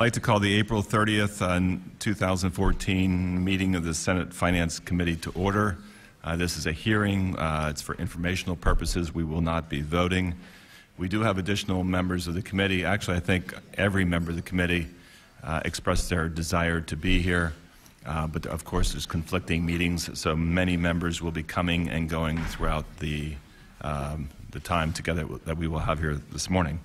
like to call the April 30th, 2014 meeting of the Senate Finance Committee to order. This is a hearing. It's for informational purposes. We will not be voting. We do have additional members of the committee. Actually, I think every member of the committee expressed their desire to be here. But of course, there's conflicting meetings, so many members will be coming and going throughout the time together that we will have here this morning.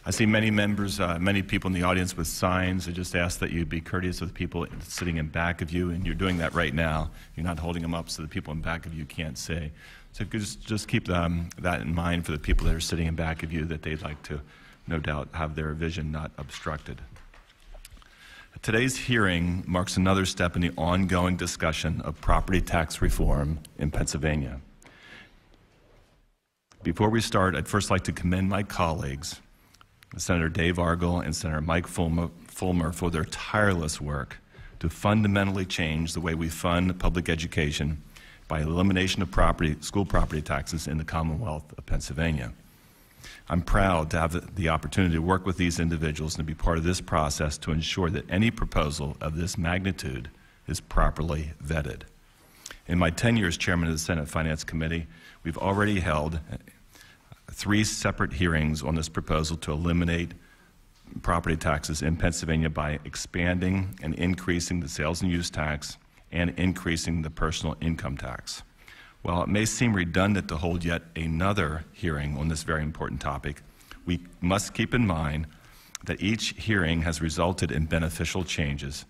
I see many members, many people in the audience with signs. I just ask that you be courteous of the people sitting in back of you, and you're doing that right now. You're not holding them up so the people in back of you can't see. So just keep that in mind for the people that are sitting in back of you, that they'd like to, no doubt, have their vision not obstructed. Today's hearing marks another step in the ongoing discussion of property tax reform in Pennsylvania. Before we start, I'd first like to commend my colleagues, Senator Dave Argall and Senator Mike Fulmer, for their tireless work to fundamentally change the way we fund public education by elimination of school property taxes in the Commonwealth of Pennsylvania. I'm proud to have the opportunity to work with these individuals and to be part of this process to ensure that any proposal of this magnitude is properly vetted. In my tenure as chairman of the Senate Finance Committee, we've already held 3 separate hearings on this proposal to eliminate property taxes in Pennsylvania by expanding and increasing the sales and use tax and increasing the personal income tax. While it may seem redundant to hold yet another hearing on this very important topic, we must keep in mind that each hearing has resulted in beneficial changes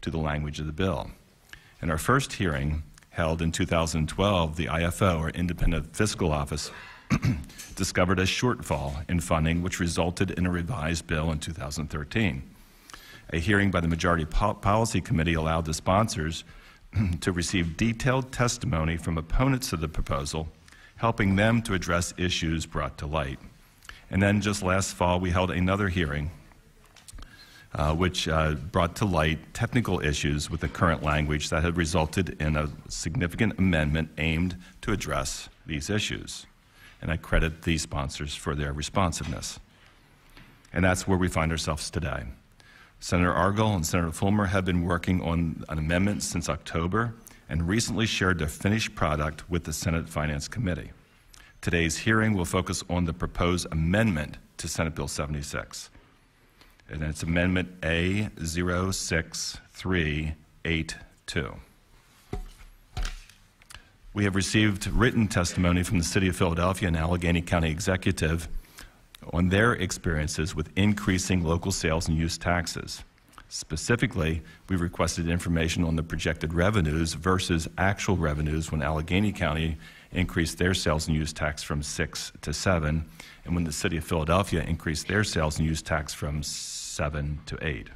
to the language of the bill. In our first hearing, held in 2012, the IFO, or Independent Fiscal Office, discovered a shortfall in funding, which resulted in a revised bill in 2013. A hearing by the Majority Policy Committee allowed the sponsors to receive detailed testimony from opponents of the proposal, helping them to address issues brought to light. And then just last fall, we held another hearing which brought to light technical issues with the current language that had resulted in a significant amendment aimed to address these issues. And I credit these sponsors for their responsiveness. And that's where we find ourselves today. Senator Argall and Senator Fulmer have been working on an amendment since October and recently shared their finished product with the Senate Finance Committee. Today's hearing will focus on the proposed amendment to Senate Bill 76. And it's Amendment A06382. We have received written testimony from the City of Philadelphia and Allegheny County Executive on their experiences with increasing local sales and use taxes. Specifically, we requested information on the projected revenues versus actual revenues when Allegheny County increased their sales and use tax from 6 to 7, and when the City of Philadelphia increased their sales and use tax from 7 to 8.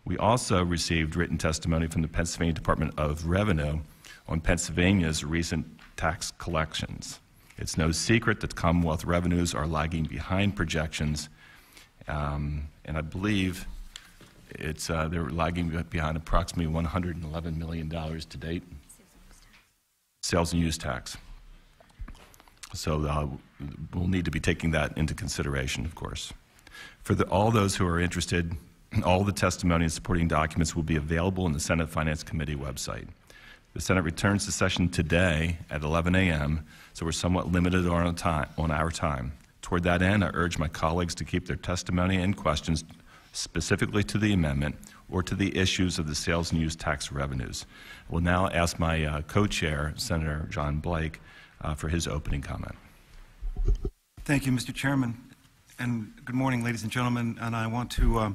We also received written testimony from the Pennsylvania Department of Revenue on Pennsylvania's recent tax collections. It's no secret that Commonwealth revenues are lagging behind projections, and I believe they're lagging behind approximately $111 million to date. Sales and use tax. So we'll need to be taking that into consideration, of course. For all those who are interested, all the testimony and supporting documents will be available in the Senate Finance Committee website. The Senate returns to session today at 11 a.m., so we're somewhat limited on our time. Toward that end, I urge my colleagues to keep their testimony and questions specifically to the amendment or to the issues of the sales and use tax revenues. I will now ask my co-chair, Senator John Blake, for his opening comment. Thank you, Mr. Chairman, and good morning, ladies and gentlemen. And I want to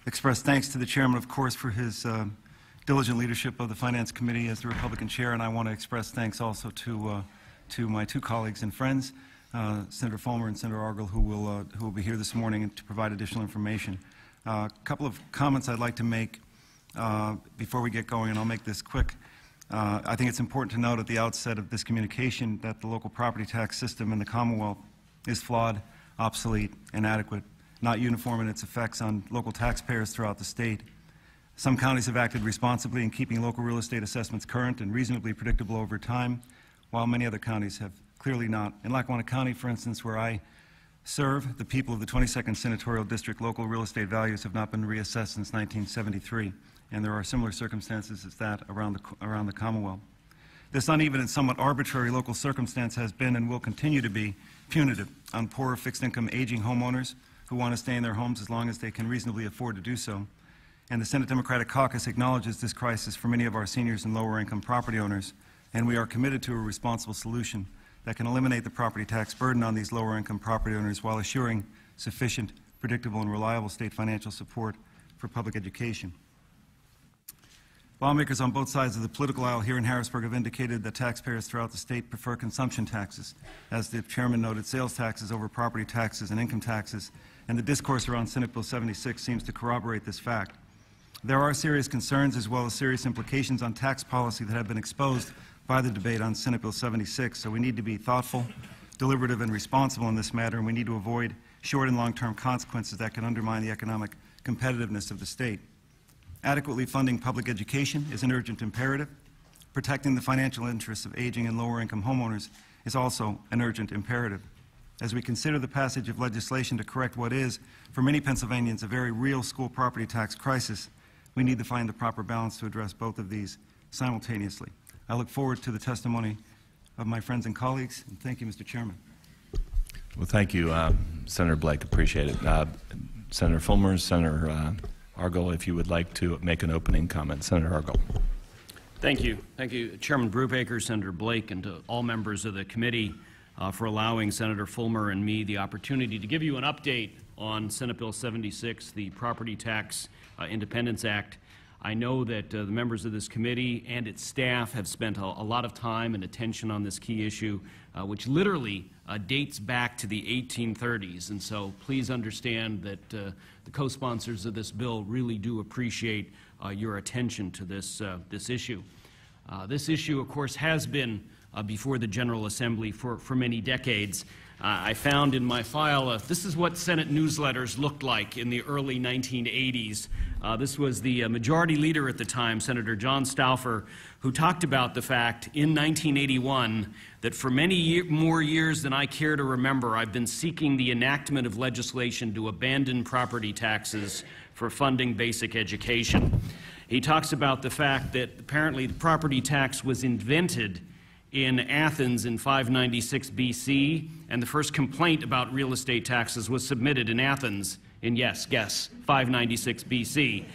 express thanks to the chairman, of course, for his diligent leadership of the Finance Committee as the Republican chair, and I want to express thanks also to my 2 colleagues and friends, Senator Fulmer and Senator Argall, who will be here this morning to provide additional information. A couple of comments I'd like to make before we get going, and I'll make this quick. I think it's important to note at the outset of this communication that the local property tax system in the Commonwealth is flawed, obsolete, inadequate, not uniform in its effects on local taxpayers throughout the state. Some counties have acted responsibly in keeping local real estate assessments current and reasonably predictable over time, while many other counties have clearly not. In Lackawanna County, for instance, where I serve. The people of the 22nd Senatorial District local real estate values have not been reassessed since 1973, and there are similar circumstances as that around the Commonwealth. This uneven and somewhat arbitrary local circumstance has been and will continue to be punitive on poor fixed-income aging homeowners who want to stay in their homes as long as they can reasonably afford to do so. And the Senate Democratic Caucus acknowledges this crisis for many of our seniors and lower-income property owners, and we are committed to a responsible solution that can eliminate the property tax burden on these lower-income property owners while assuring sufficient, predictable, and reliable state financial support for public education. Lawmakers on both sides of the political aisle here in Harrisburg have indicated that taxpayers throughout the state prefer consumption taxes. As the chairman noted, sales taxes over property taxes and income taxes, and the discourse around Senate Bill 76 seems to corroborate this fact. There are serious concerns as well as serious implications on tax policy that have been exposed by the debate on Senate Bill 76, so we need to be thoughtful, deliberative, and responsible in this matter, and we need to avoid short and long-term consequences that can undermine the economic competitiveness of the state. Adequately funding public education is an urgent imperative. Protecting the financial interests of aging and lower-income homeowners is also an urgent imperative. As we consider the passage of legislation to correct what is, for many Pennsylvanians, a very real school property tax crisis, we need to find the proper balance to address both of these simultaneously. I look forward to the testimony of my friends and colleagues, and thank you, Mr. Chairman. Well, thank you, Senator Blake. Appreciate it. Senator Fulmer, Senator Argyle, if you would like to make an opening comment. Senator Argyle. Thank you. Thank you, Chairman Brubaker, Senator Blake, and to all members of the committee for allowing Senator Fulmer and me the opportunity to give you an update on Senate Bill 76, the Property Tax Independence Act. I know that the members of this committee and its staff have spent a lot of time and attention on this key issue, which literally dates back to the 1830s. And so please understand that the co-sponsors of this bill really do appreciate your attention to this issue. This issue, of course, has been before the General Assembly for many decades. I found in my file, this is what Senate newsletters looked like in the early 1980s. This was the majority leader at the time, Senator John Stauffer, who talked about the fact in 1981 that for many more years than I care to remember, I've been seeking the enactment of legislation to abandon property taxes for funding basic education. He talks about the fact that apparently the property tax was invented in Athens in 596 BC, and the first complaint about real estate taxes was submitted in Athens in, yes, guess, 596 BC.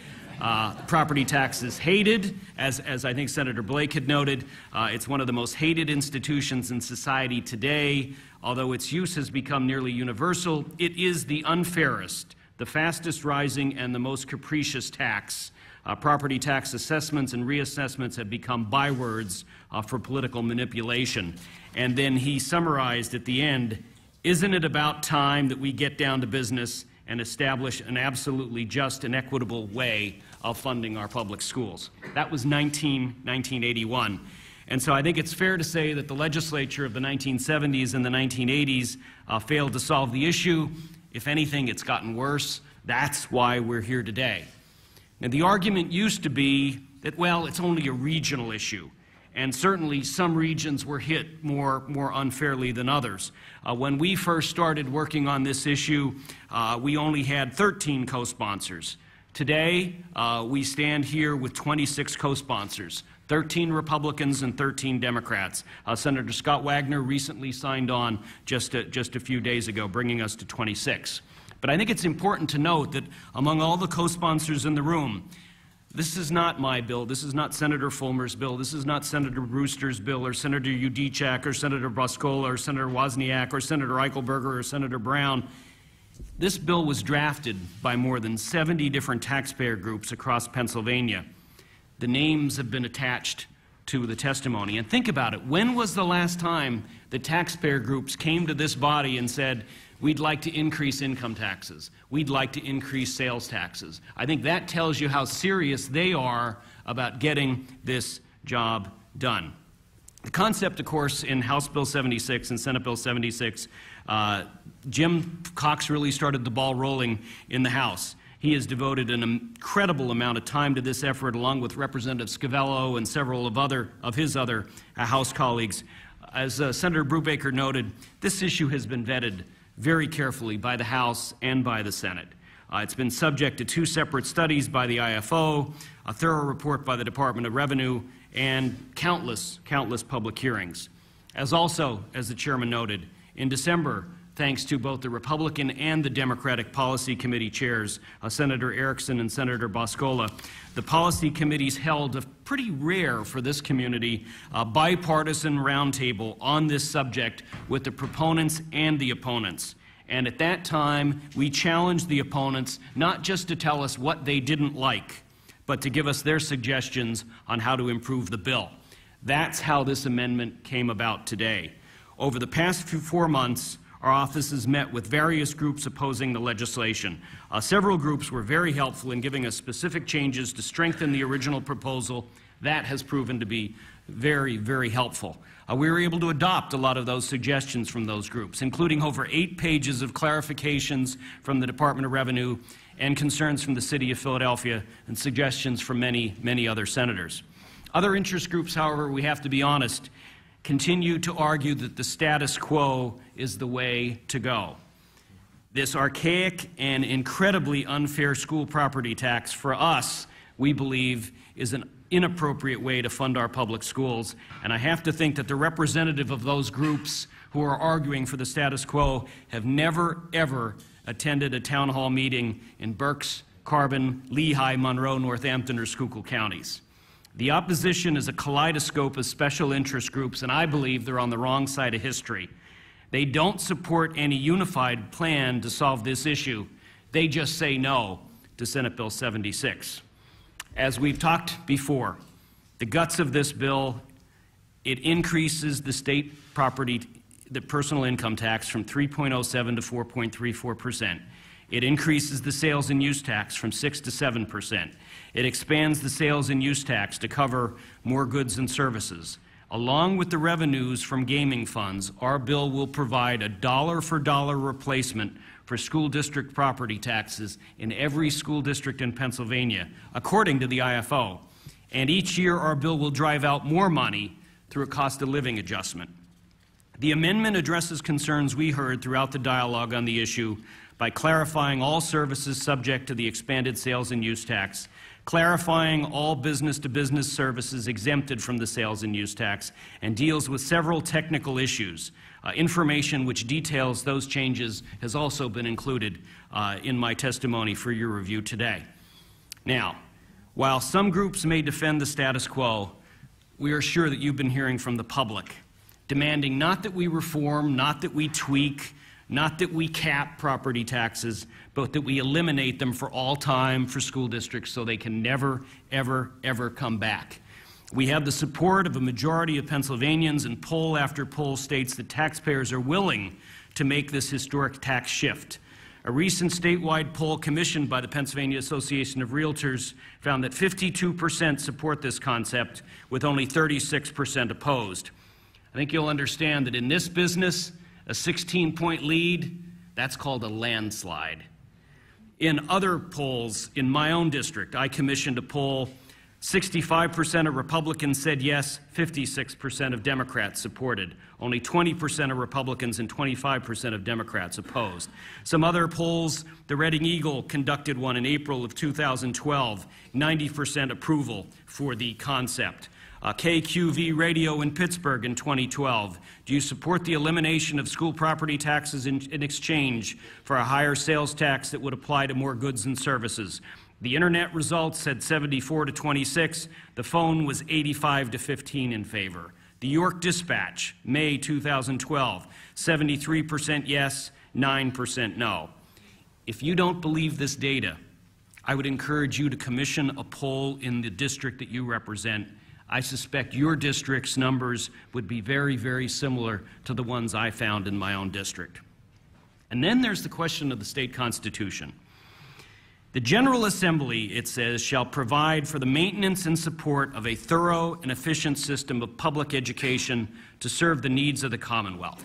Property tax is hated, as I think Senator Blake had noted. It's one of the most hated institutions in society today. Although its use has become nearly universal, it is the unfairest, the fastest rising, and the most capricious tax. Property tax assessments and reassessments have become bywords for political manipulation. And then he summarized at the end, isn't it about time that we get down to business and establish an absolutely just and equitable way of funding our public schools? That was 1981. And so I think it's fair to say that the legislature of the 1970s and the 1980s failed to solve the issue. If anything, it's gotten worse. That's why we're here today. And the argument used to be that, well, it's only a regional issue. And certainly some regions were hit more unfairly than others. When we first started working on this issue, we only had 13 co-sponsors. Today, we stand here with 26 co-sponsors, 13 Republicans and 13 Democrats. Senator Scott Wagner recently signed on just a few days ago, bringing us to 26. But I think it's important to note that among all the co-sponsors in the room, this is not my bill, this is not Senator Fulmer's bill, this is not Senator Brewster's bill, or Senator Yudichak, or Senator Boscola, or Senator Wozniak, or Senator Eichelberger, or Senator Brown. This bill was drafted by more than 70 different taxpayer groups across Pennsylvania. The names have been attached to the testimony. And think about it, when was the last time the taxpayer groups came to this body and said, we'd like to increase income taxes, we'd like to increase sales taxes? I think that tells you how serious they are about getting this job done. The concept, of course, in House Bill 76 and Senate Bill 76, Jim Cox really started the ball rolling in the House. He has devoted an incredible amount of time to this effort, along with Representative Scavello and several of his other House colleagues. As Senator Brubaker noted, this issue has been vetted very carefully by the House and by the Senate. It's been subject to 2 separate studies by the IFO, a thorough report by the Department of Revenue, and countless public hearings. As the Chairman noted, in December, thanks to both the Republican and the Democratic Policy Committee chairs, Senator Erickson and Senator Boscola, the policy committees held a pretty rare for this community bipartisan roundtable on this subject with the proponents and the opponents. And at that time, we challenged the opponents not just to tell us what they didn't like, but to give us their suggestions on how to improve the bill. That's how this amendment came about today. Over the past 4 months, our office has met with various groups opposing the legislation. Several groups were very helpful in giving us specific changes to strengthen the original proposal. That has proven to be very, very helpful. We were able to adopt a lot of those suggestions from those groups, including over 8 pages of clarifications from the Department of Revenue and concerns from the City of Philadelphia and suggestions from many, many other senators. Other interest groups, however, we have to be honest, continue to argue that the status quo is the way to go. This archaic and incredibly unfair school property tax, for us, we believe, is an inappropriate way to fund our public schools. And I have to think that the representative of those groups who are arguing for the status quo have never, ever attended a town hall meeting in Berks, Carbon, Lehigh, Monroe, Northampton, or Schuylkill counties. The opposition is a kaleidoscope of special interest groups, and I believe they're on the wrong side of history. They don't support any unified plan to solve this issue. They just say no to Senate Bill 76. As we've talked before, the guts of this bill, it increases the state property, the personal income tax from 3.07 to 4.34%. It increases the sales and use tax from 6 to 7%. It expands the sales and use tax to cover more goods and services. Along with the revenues from gaming funds, our bill will provide a dollar-for-dollar replacement for school district property taxes in every school district in Pennsylvania, according to the IFO. And each year, our bill will drive out more money through a cost of living adjustment. The amendment addresses concerns we heard throughout the dialogue on the issue by clarifying all services subject to the expanded sales and use tax, clarifying all business-to-business services exempted from the sales and use tax, and deals with several technical issues. Information which details those changes has also been included in my testimony for your review today. Now, while some groups may defend the status quo, we are sure that you've been hearing from the public, demanding not that we reform, not that we tweak, not that we cap property taxes, but that we eliminate them for all time for school districts so they can never, ever, ever come back. We have the support of a majority of Pennsylvanians, and poll after poll states that taxpayers are willing to make this historic tax shift. A recent statewide poll commissioned by the Pennsylvania Association of Realtors found that 52% support this concept, with only 36% opposed. I think you'll understand that in this business, a 16-point lead, that's called a landslide. In other polls, in my own district, I commissioned a poll. 65% of Republicans said yes, 56% of Democrats supported. Only 20% of Republicans and 25% of Democrats opposed. Some other polls, the Reading Eagle conducted one in April of 2012, 90% approval for the concept. KQV Radio in Pittsburgh in 2012. Do you support the elimination of school property taxes in exchange for a higher sales tax that would apply to more goods and services? The internet results said 74 to 26. The phone was 85 to 15 in favor. The York Dispatch, May 2012, 73% yes, 9% no. If you don't believe this data, I would encourage you to commission a poll in the district that you represent. I suspect your district's numbers would be very, very similar to the ones I found in my own district. And then there's the question of the state constitution. The General Assembly, it says, shall provide for the maintenance and support of a thorough and efficient system of public education to serve the needs of the Commonwealth.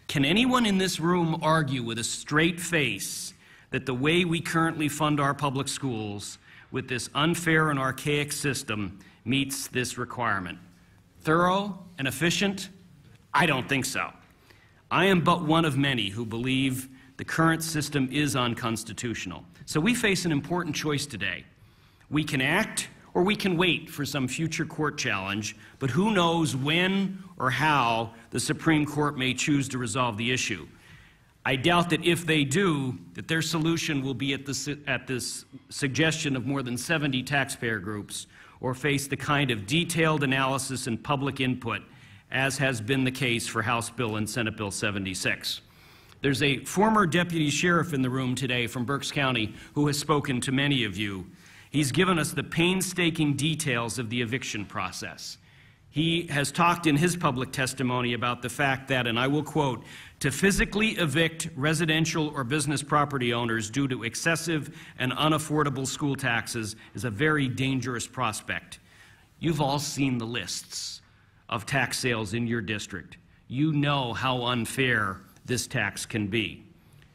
Can anyone in this room argue with a straight face that the way we currently fund our public schools with this unfair and archaic system meets this requirement? Thorough and efficient? I don't think so. I am but one of many who believe the current system is unconstitutional. So we face an important choice today. We can act or we can wait for some future court challenge, but who knows when or how the Supreme Court may choose to resolve the issue. I doubt that if they do, that their solution will be at this suggestion of more than 70 taxpayer groups or face the kind of detailed analysis and public input as has been the case for House Bill and Senate Bill 76. There's a former deputy sheriff in the room today from Berks County who has spoken to many of you. He's given us the painstaking details of the eviction process. He has talked in his public testimony about the fact that, and I will quote, to physically evict residential or business property owners due to excessive and unaffordable school taxes is a very dangerous prospect. You've all seen the lists of tax sales in your district. You know how unfair this tax can be.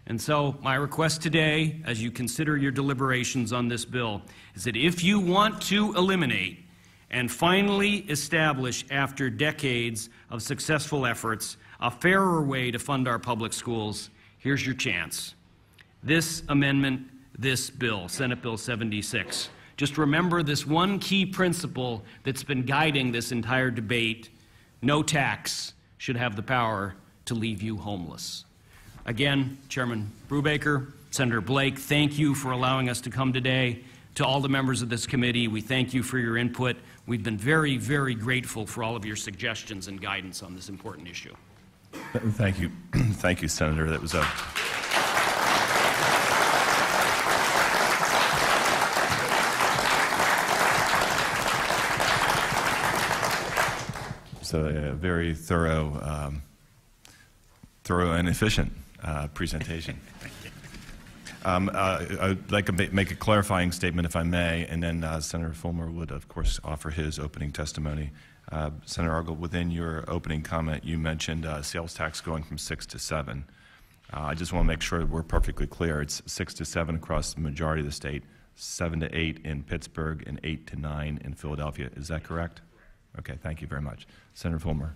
And so my request today, as you consider your deliberations on this bill, is that if you want to eliminate and finally establish, after decades of successful efforts, a fairer way to fund our public schools, here's your chance. This amendment, this bill, Senate Bill 76. Just remember this one key principle that's been guiding this entire debate: no tax should have the power to leave you homeless. Again, Chairman Brubaker, Senator Blake, thank you for allowing us to come today. To all the members of this committee, we thank you for your input. We've been very, very grateful for all of your suggestions and guidance on this important issue. Thank you. Thank you, Senator. That was a very thorough and efficient presentation. I'd like to make a clarifying statement, if I may, and then Senator Fulmer would, of course, offer his opening testimony. Senator Argyle, within your opening comment, you mentioned sales tax going from 6 to 7. I just want to make sure we're perfectly clear. It's 6 to 7 across the majority of the state, 7 to 8 in Pittsburgh, and 8 to 9 in Philadelphia. Is that correct? Okay, thank you very much. Senator Fulmer.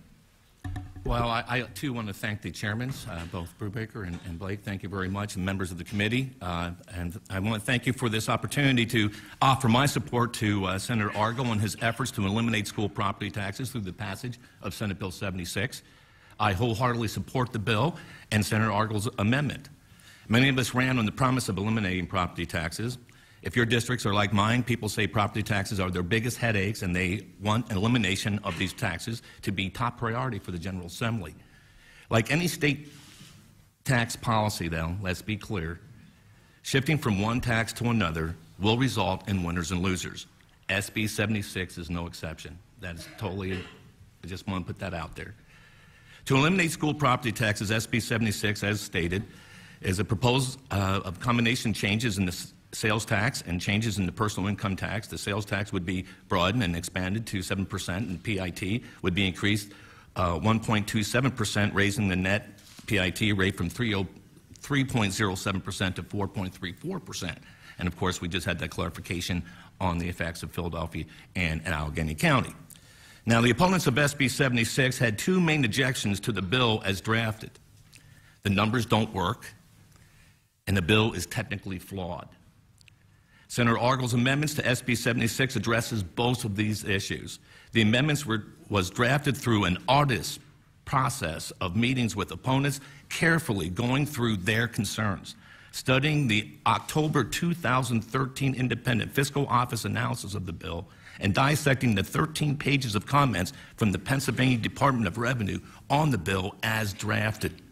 Well, I too want to thank the chairmen, both Brubaker and Blake. Thank you very much, and members of the committee. And I want to thank you for this opportunity to offer my support to Senator Argyle and his efforts to eliminate school property taxes through the passage of Senate Bill 76. I wholeheartedly support the bill and Senator Argyle's amendment. Many of us ran on the promise of eliminating property taxes. If your districts are like mine, people say property taxes are their biggest headaches, and they want an elimination of these taxes to be top priority for the General Assembly. Like any state tax policy, though, let's be clear, shifting from one tax to another will result in winners and losers. SB 76 is no exception. That is totally, I just want to put that out there. To eliminate school property taxes, SB 76, as stated, is a proposed of combination changes in the sales tax and changes in the personal income tax. The sales tax would be broadened and expanded to 7%, and PIT would be increased 1.27%, raising the net PIT rate from 3.07% to 4.34%. And of course, we just had that clarification on the effects of Philadelphia and Allegheny County. Now, the opponents of SB 76 had two main objections to the bill as drafted. The numbers don't work, and the bill is technically flawed. Senator Argyle's amendments to SB 76 addresses both of these issues. The amendments was drafted through an arduous process of meetings with opponents, carefully going through their concerns, studying the October 2013 Independent Fiscal Office analysis of the bill, and dissecting the 13 pages of comments from the Pennsylvania Department of Revenue on the bill as drafted.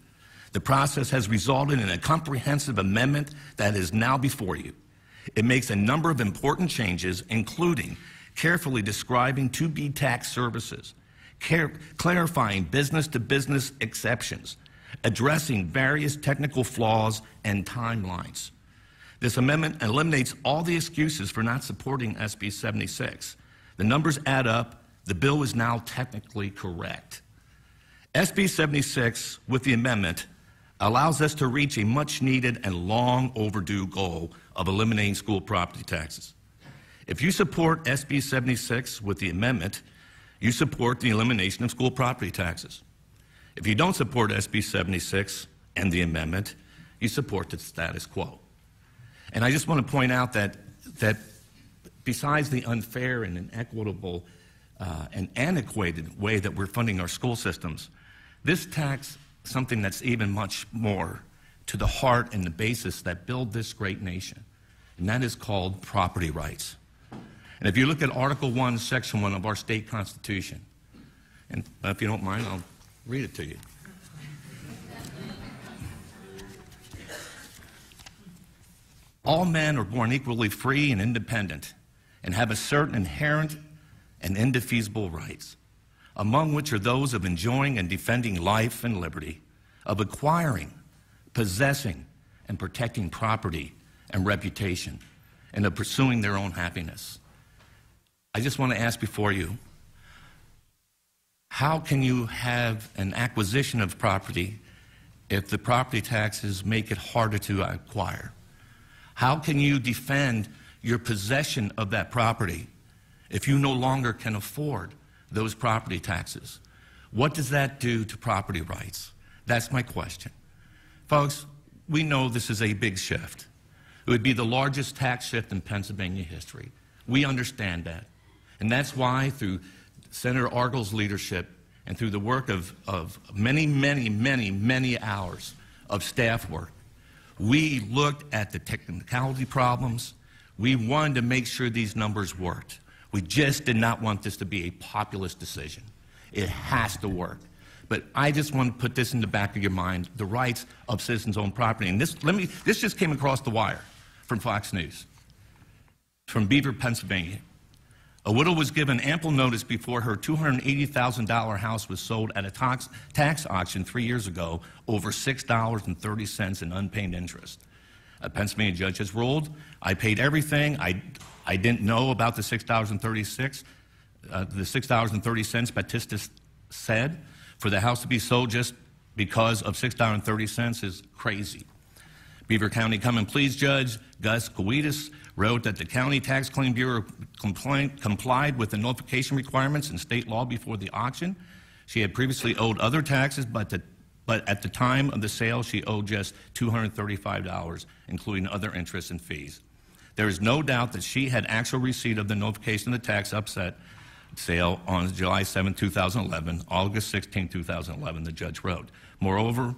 The process has resulted in a comprehensive amendment that is now before you. It makes a number of important changes, including carefully describing to-be tax services, clarifying business-to-business exceptions, addressing various technical flaws and timelines. This amendment eliminates all the excuses for not supporting SB 76. The numbers add up. The bill is now technically correct. SB 76, with the amendment, allows us to reach a much-needed and long overdue goal of eliminating school property taxes. If you support SB 76 with the amendment, you support the elimination of school property taxes. If you don't support SB 76 and the amendment, you support the status quo. And I just want to point out that besides the unfair and inequitable and antiquated way that we're funding our school systems, this tax something that's even much more to the heart and the basis that build this great nation, and that is called property rights. And if you look at Article 1, Section 1 of our state constitution, and if you don't mind, I'll read it to you. All men are born equally free and independent and have a certain inherent and indefeasible rights, among which are those of enjoying and defending life and liberty, of acquiring, possessing, and protecting property and reputation, and of pursuing their own happiness. I just want to ask before you, how can you have an acquisition of property if the property taxes make it harder to acquire? How can you defend your possession of that property if you no longer can afford those property taxes? What does that do to property rights? That's my question. Folks, we know this is a big shift. It would be the largest tax shift in Pennsylvania history. We understand that. And that's why, through Senator Argall's leadership and through the work of many hours of staff work, we looked at the technicality problems. We wanted to make sure these numbers worked. We just did not want this to be a populist decision. It has to work. But I just want to put this in the back of your mind, the rights of citizens-owned property. And this just came across the wire from Fox News, from Beaver, Pennsylvania. A widow was given ample notice before her $280,000 house was sold at a tax auction 3 years ago over $6.30 in unpaid interest. A Pennsylvania judge has ruled, I paid everything. I didn't know about the $6.30. The $6.30 Batista said for the house to be sold just because of $6.30 is crazy. Beaver County Come and Please Judge Gus Caucus wrote that the County Tax Claim Bureau complied with the notification requirements in state law before the auction. She had previously owed other taxes, but at the time of the sale, she owed just $235, including other interest and fees. There is no doubt that she had actual receipt of the notification of the tax upset sale on July 7, 2011, August 16, 2011, the judge wrote. Moreover,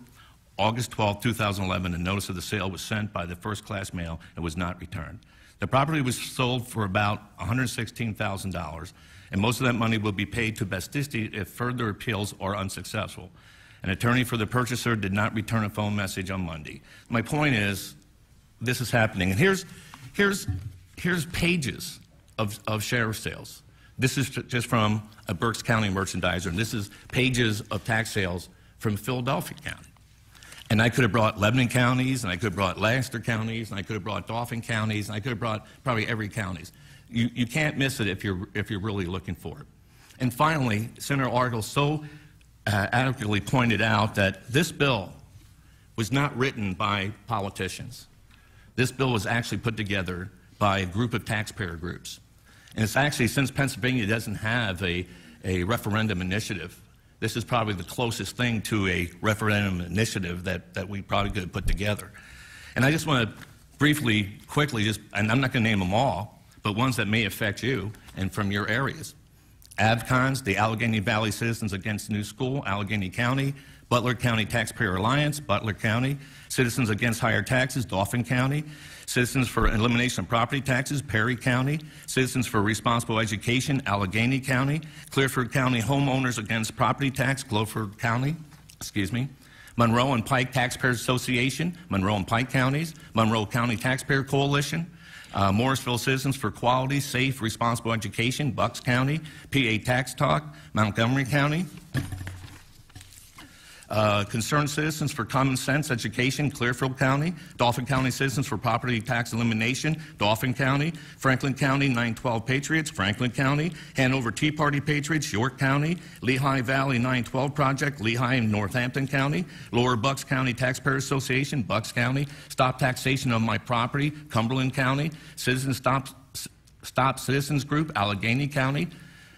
August 12, 2011, a notice of the sale was sent by the first-class mail and was not returned. The property was sold for about $116,000, and most of that money will be paid to Batista if further appeals are unsuccessful. An attorney for the purchaser did not return a phone message on Monday. My point is, this is happening. And here's pages of sheriff sales. This is just from a Berks County merchandiser, and this is pages of tax sales from Philadelphia County. And I could have brought Lebanon counties, and I could have brought Lancaster counties, and I could have brought Dauphin counties, and I could have brought probably every counties. You can't miss it if you're really looking for it. And finally, Senator Argall so adequately pointed out that this bill was not written by politicians. This bill was actually put together by a group of taxpayer groups. And it's actually, since Pennsylvania doesn't have a referendum initiative, this is probably the closest thing to a referendum initiative that we probably could have put together. And I just want to briefly, quickly, and I'm not going to name them all, but ones that may affect you and from your areas. AVCONS, the Allegheny Valley Citizens Against New School, Allegheny County, Butler County Taxpayer Alliance, Butler County, Citizens Against Higher Taxes, Dauphin County, Citizens for Elimination of Property Taxes, Perry County, Citizens for Responsible Education, Allegheny County, Clearfield County Homeowners Against Property Tax, Glowford County, Monroe and Pike Taxpayers Association, Monroe and Pike Counties, Monroe County Taxpayer Coalition, Morrisville Citizens for Quality, Safe, Responsible Education, Bucks County, PA Tax Talk, Montgomery County, Concerned Citizens for Common Sense Education, Clearfield County, Dauphin County Citizens for Property Tax Elimination, Dauphin County, Franklin County 912 Patriots, Franklin County, Hanover Tea Party Patriots, York County, Lehigh Valley 912 Project, Lehigh and Northampton County, Lower Bucks County Taxpayer Association, Bucks County, Stop Taxation of My Property, Cumberland County, Citizens Stop Citizens Group, Allegheny County,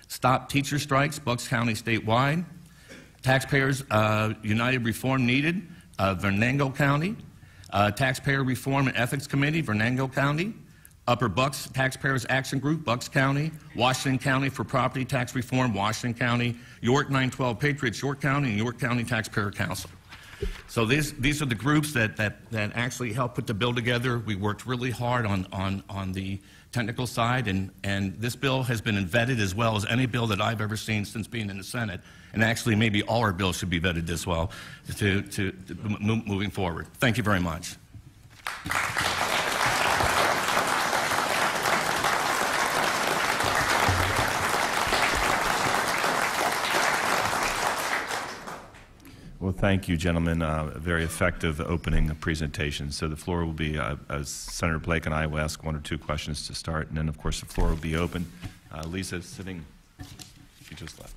Stop Teacher Strikes, Bucks County statewide, Taxpayers United Reform Needed, Venango County. Taxpayer Reform and Ethics Committee, Venango County. Upper Bucks Taxpayers Action Group, Bucks County. Washington County for Property Tax Reform, Washington County. York 912 Patriots, York County, and York County Taxpayer Council. So these are the groups that actually helped put the bill together. We worked really hard on the technical side, and this bill has been vetted as well as any bill that I've ever seen since being in the Senate. And actually, maybe all our bills should be vetted this well moving forward. Thank you very much. Well, thank you, gentlemen. A very effective opening presentation. So the floor will be, as Senator Blake and I will ask one or two questions to start, and then, of course, the floor will be open. Lisa sitting, she just left.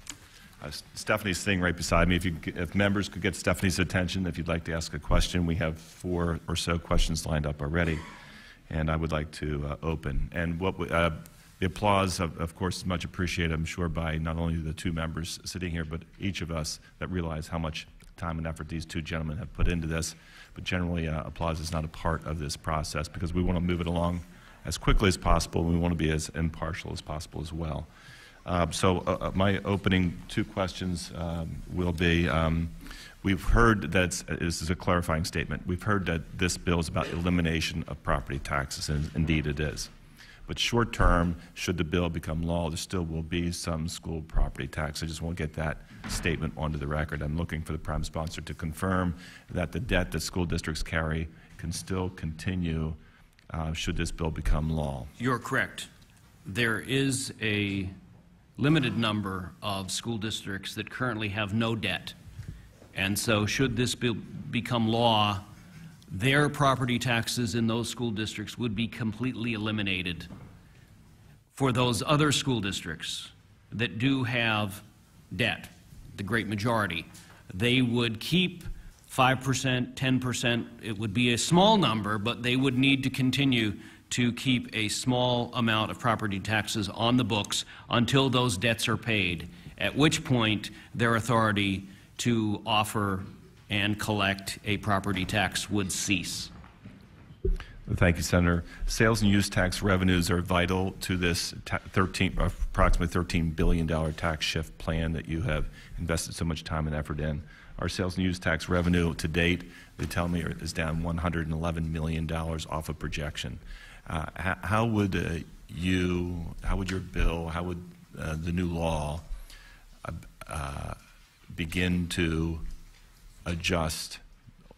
Stephanie's sitting right beside me. If members could get Stephanie's attention, if you'd like to ask a question, we have 4 or so questions lined up already, and I would like to open. And the applause, of course, is much appreciated, I'm sure, by not only the 2 members sitting here, but each of us that realize how much time and effort these 2 gentlemen have put into this. But generally, applause is not a part of this process because we want to move it along as quickly as possible, and we want to be as impartial as possible as well. My opening 2 questions will be, we've heard that, this is a clarifying statement, we've heard that this bill is about elimination of property taxes, and indeed it is. But short term, should the bill become law, there still will be some school property tax. I just want to get that statement onto the record. I'm looking for the prime sponsor to confirm that the debt that school districts carry can still continue should this bill become law. You're correct. There is a limited number of school districts that currently have no debt. And so should this bill become law, their property taxes in those school districts would be completely eliminated. For those other school districts that do have debt, the great majority, they would keep 5%, 10%. It would be a small number, but they would need to continue to keep a small amount of property taxes on the books until those debts are paid, at which point their authority to offer and collect a property tax would cease. Thank you, Senator. Sales and use tax revenues are vital to this approximately $13 billion tax shift plan that you have invested so much time and effort in. Our sales and use tax revenue to date, they tell me, is down $111 million off of projection. How would your bill, how would the new law begin to adjust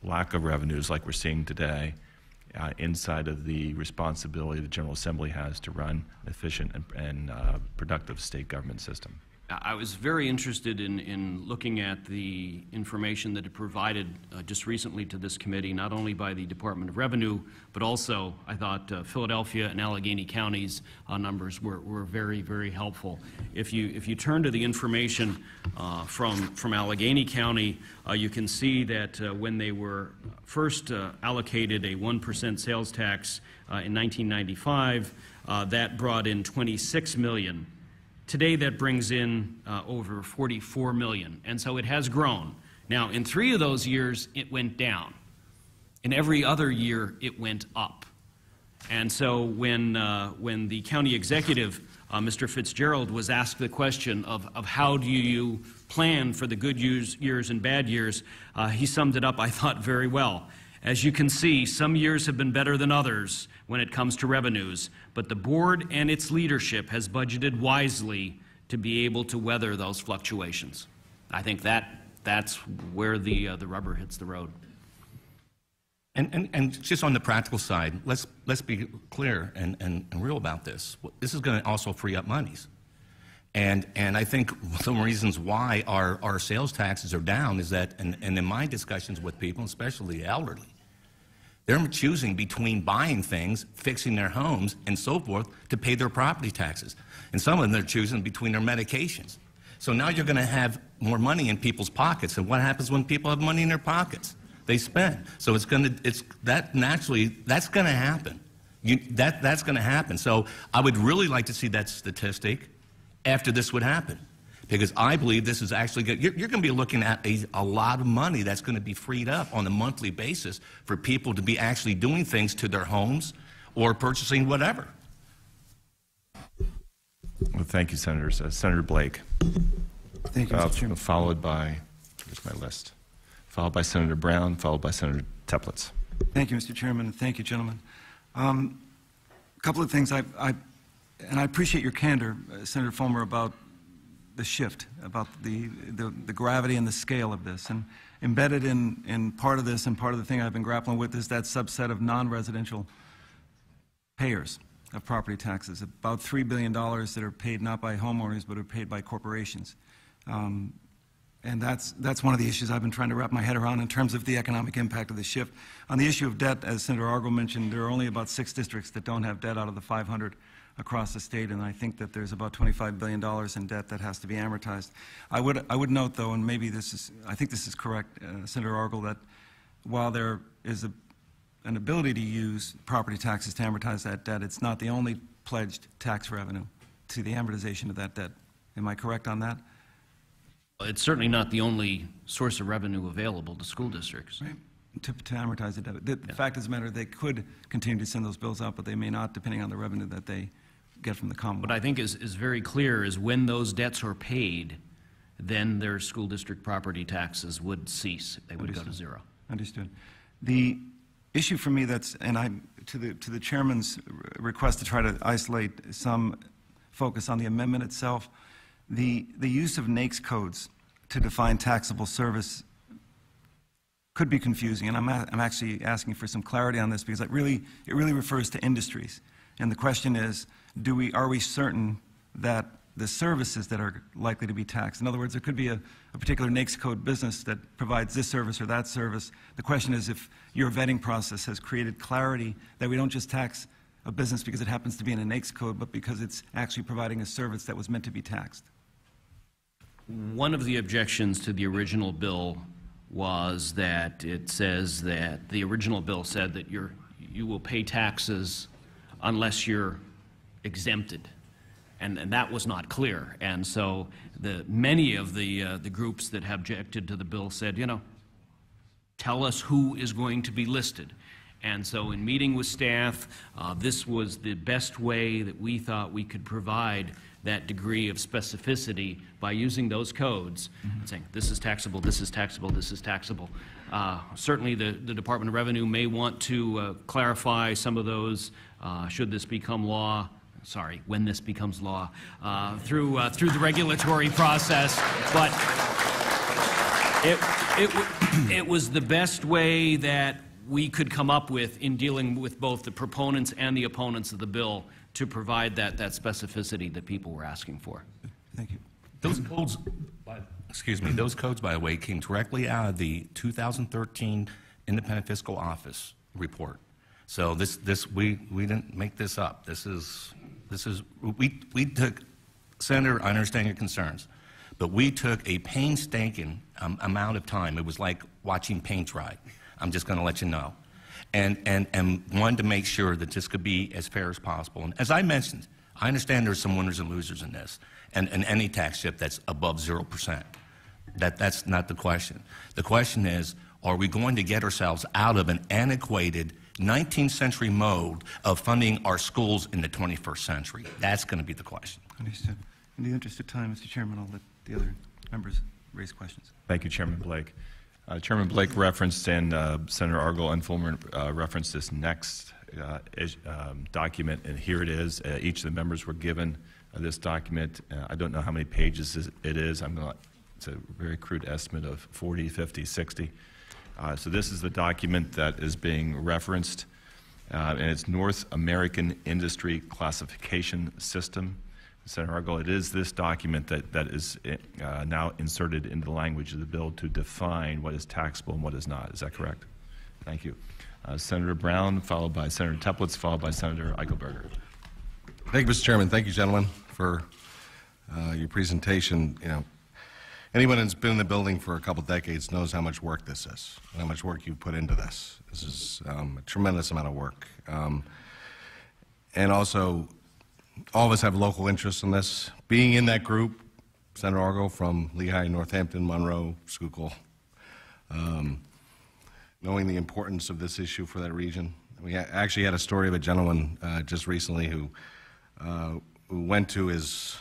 lack of revenues like we're seeing today inside of the responsibility the General Assembly has to run an efficient and productive state government system? I was very interested in looking at the information that it provided just recently to this committee, not only by the Department of Revenue, but also I thought Philadelphia and Allegheny counties numbers were very, very helpful. If you turn to the information from Allegheny County, you can see that when they were first allocated a 1% sales tax in 1995, that brought in $26 million. Today, that brings in over $44 million, and so it has grown. Now, in 3 of those years, it went down. In every other year, it went up. And so when the county executive, Mr. Fitzgerald, was asked the question of how do you plan for the good years and bad years, he summed it up, I thought, very well. As you can see, some years have been better than others when it comes to revenues, but the board and its leadership has budgeted wisely to be able to weather those fluctuations. I think that's where the rubber hits the road. And just on the practical side, let's be clear and real about this. This is going to also free up monies. And I think some reasons why our sales taxes are down is that, and in my discussions with people, especially the elderly, they're choosing between buying things, fixing their homes, and so forth to pay their property taxes. And some of them, they're choosing between their medications. So now you're going to have more money in people's pockets. And what happens when people have money in their pockets? They spend. So that's going to happen. That's going to happen. So I would really like to see that statistic after this would happen. because I believe this is actually good. You're going to be looking at a lot of money that's going to be freed up on a monthly basis for people to be actually doing things to their homes or purchasing whatever. Well, thank you, Senators. Senator Blake. Thank you, Mr. Chairman. Followed by, here's my list, followed by Senator Brown, followed by Senator Teplitz. Thank you, Mr. Chairman, and thank you, gentlemen. A couple of things. And I appreciate your candor, Senator Fulmer, about the shift, about the gravity and the scale of this. And embedded in part of this and part of the thing I've been grappling with is that subset of non-residential payers of property taxes, about $3 billion that are paid not by homeowners but are paid by corporations. And that's one of the issues I've been trying to wrap my head around in terms of the economic impact of the shift. On the issue of debt, as Senator Argo mentioned, there are only about 6 districts that don't have debt out of the 500 across the state, and I think that there's about $25 billion in debt that has to be amortized. I would note, though, and maybe I think this is correct, Senator Argo, that while there is an ability to use property taxes to amortize that debt, it's not the only pledged tax revenue to the amortization of that debt. Am I correct on that? It's certainly not the only source of revenue available to school districts. Right. To amortize the debt. The fact is the matter, they could continue to send those bills out, but they may not, depending on the revenue that they get from the Commonwealth. What I think is very clear is when those debts are paid, then their school district property taxes would cease. They would go to zero. Understood. The issue for me that's, and I'm to the chairman's request to try to isolate some focus on the amendment itself, the use of NAICS codes to define taxable service could be confusing, and I'm actually asking for some clarity on this because it really refers to industries. And the question is, are we certain that the services that are likely to be taxed? In other words, there could be a particular NAICS code business that provides this service or that service. The question is if your vetting process has created clarity that we don't just tax a business because it happens to be in a NAICS code, but because it's actually providing a service that was meant to be taxed. One of the objections to the original bill was that it says that the original bill said that you will pay taxes unless you're exempted, and that was not clear. And so many of the groups that have objected to the bill said, you know, tell us who is going to be listed. And so in meeting with staff, this was the best way that we thought we could provide that degree of specificity by using those codes and saying, this is taxable, this is taxable, this is taxable. Certainly the Department of Revenue may want to clarify some of those should this become law, when this becomes law, through the regulatory process. But it was the best way that we could come up with in dealing with both the proponents and the opponents of the bill to provide that specificity that people were asking for. Thank you. Those codes, those codes, by the way, came directly out of the 2013 Independent Fiscal Office report. So we didn't make this up. We took, Senator, I understand your concerns, but we took a painstaking amount of time. It was like watching paint dry. I'm just going to let you know. And wanted to make sure that this could be as fair as possible. And as I mentioned, I understand there's some winners and losers in this, and any tax shift that's above 0%. That's not the question. The question is, are we going to get ourselves out of an antiquated 19th century mode of funding our schools in the 21st century? That's going to be the question. Understood. In the interest of time, Mr. Chairman, I'll let the other members raise questions. Thank you, Chairman Blake. Chairman Blake referenced, and Senator Argo and Fulmer referenced this next document, and here it is. Each of the members were given this document. I don't know how many pages it is. It's a very crude estimate of 40, 50, 60. So this is the document that is being referenced, and it's North American Industry Classification System. Senator Argo, it is this document that is now inserted into the language of the bill to define what is taxable and what is not. Is that correct? Thank you. Senator Brown, followed by Senator Teplitz, followed by Senator Eichelberger. Thank you, Mr. Chairman. Thank you, gentlemen, for your presentation. You know, anyone who's been in the building for a couple decades knows how much work this is, and how much work you put into this. This is a tremendous amount of work. And also, all of us have local interests in this. Being in that group, Senator Argo from Lehigh, Northampton, Monroe, Schuylkill. Knowing the importance of this issue for that region. We actually had a story of a gentleman just recently who went to his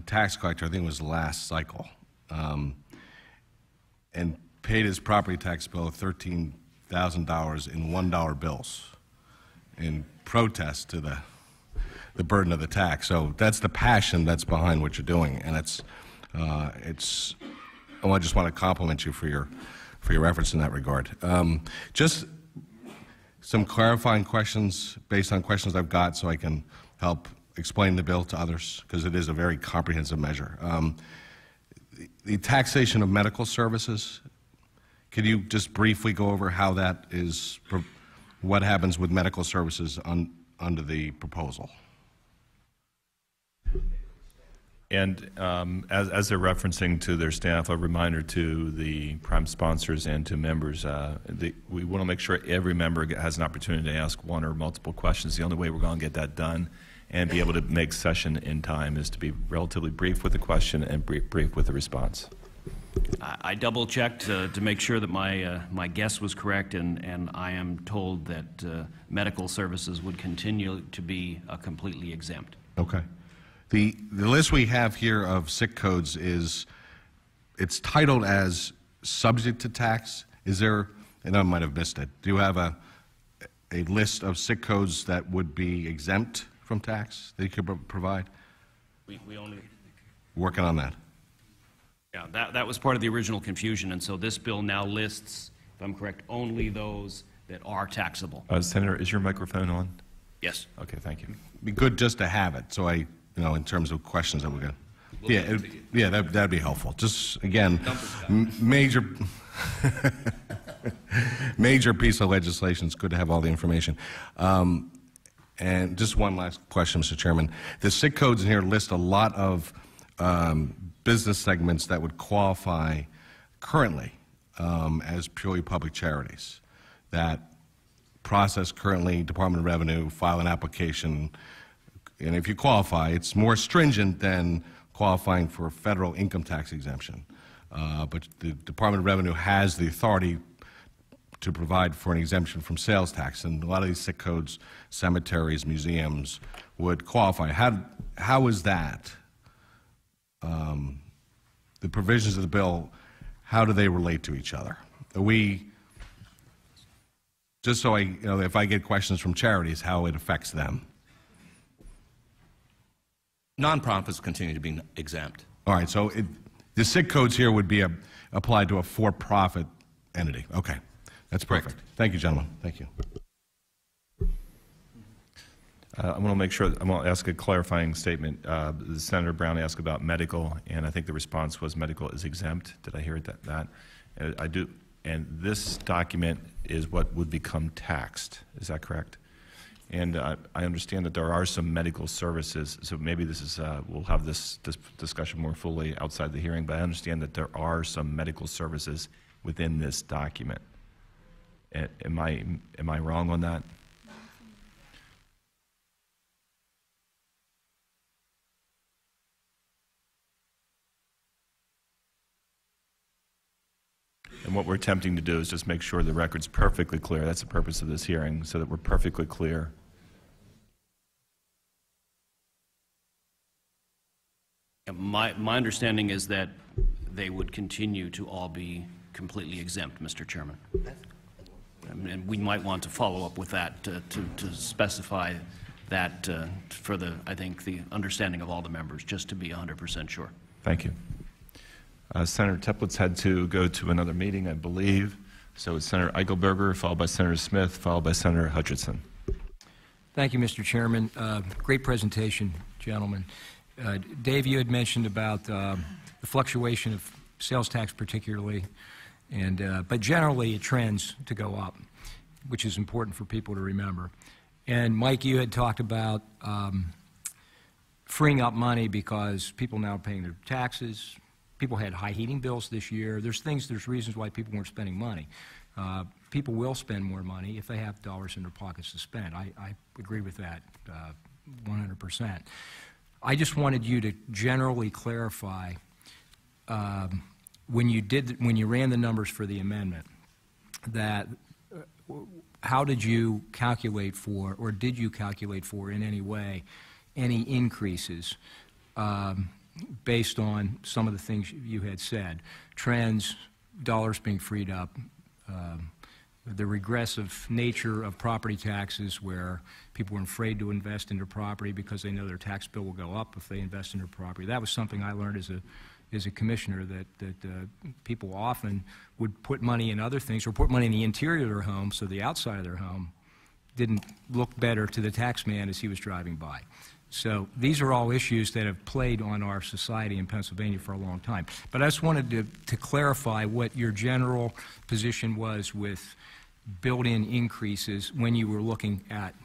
tax collector, I think it was the last cycle, and paid his property tax bill of $13,000 in $1 bills in protest to the burden of the tax. So that's the passion that's behind what you're doing, and I just want to compliment you for your efforts in that regard. Just some clarifying questions based on questions I've got, so I can help explain the bill to others, because it is a very comprehensive measure. The taxation of medical services. Could you just briefly go over how that is, what happens with medical services under the proposal? And as they're referencing to their staff, a reminder to the prime sponsors and to members, we want to make sure every member has an opportunity to ask one or multiple questions. The only way we're going to get that done and be able to make session in time is to be relatively brief with the question and brief with the response. I double-checked to make sure that my guess was correct, and I am told that medical services would continue to be completely exempt. Okay. The list we have here of sick codes it's titled as subject to tax. Is there, and I might have missed it, do you have a list of sick codes that would be exempt from tax that you could provide? We only... Working on that. Yeah, that was part of the original confusion, and so this bill now lists, if I'm correct, only those that are taxable. Senator, is your microphone on? Yes. Okay, thank you. Be good just to have it, so in terms of questions that we're going to... Yeah, that'd be helpful. Just, again, major piece of legislation. It's good to have all the information. And just one last question, Mr. Chairman. The sick codes in here list a lot of business segments that would qualify currently as purely public charities. That process currently, Department of Revenue, file an application, and if you qualify, it's more stringent than qualifying for a federal income tax exemption. But the Department of Revenue has the authority to provide for an exemption from sales tax, and a lot of these sick codes, cemeteries, museums, would qualify. How is that? The provisions of the bill, how do they relate to each other? Just so if I get questions from charities, how it affects them. Nonprofits continue to be exempt. All right, so the sick codes here would be applied to a for-profit entity. Okay, that's perfect. Correct. Thank you, gentlemen. Thank you. I want to make sure, I want to ask a clarifying statement. Senator Brown asked about medical, and I think the response was medical is exempt. Did I hear that? I do. And this document is what would become taxed. Is that correct? And I understand that there are some medical services, so maybe this is, we'll have this discussion more fully outside the hearing, but I understand that there are some medical services within this document. Am I wrong on that? And what we're attempting to do is just make sure the record's perfectly clear. That's the purpose of this hearing, so that we're perfectly clear. My understanding is that they would continue to all be completely exempt, Mr. Chairman. And we might want to follow up with that to specify that for I think, the understanding of all the members, just to be 100% sure. Thank you. Senator Teplitz had to go to another meeting, I believe. So it's Senator Eichelberger, followed by Senator Smith, followed by Senator Hutchinson. Thank you, Mr. Chairman. Great presentation, gentlemen. Dave, you had mentioned about the fluctuation of sales tax particularly, but generally it trends to go up, which is important for people to remember. And Mike, you had talked about freeing up money because people now are paying their taxes. People had high heating bills this year. There's reasons why people weren't spending money. People will spend more money if they have dollars in their pockets to spend. I agree with that 100%. I just wanted you to generally clarify when you ran the numbers for the amendment, that how did you calculate for, or did you calculate for in any way, any increases based on some of the things you had said, trends, dollars being freed up, the regressive nature of property taxes where people were afraid to invest in their property because they know their tax bill will go up if they invest in their property. That was something I learned as a commissioner, that people often would put money in other things or put money in the interior of their home so the outside of their home didn't look better to the tax man as he was driving by. So these are all issues that have played on our society in Pennsylvania for a long time. But I just wanted to clarify what your general position was with built-in increases when you were looking at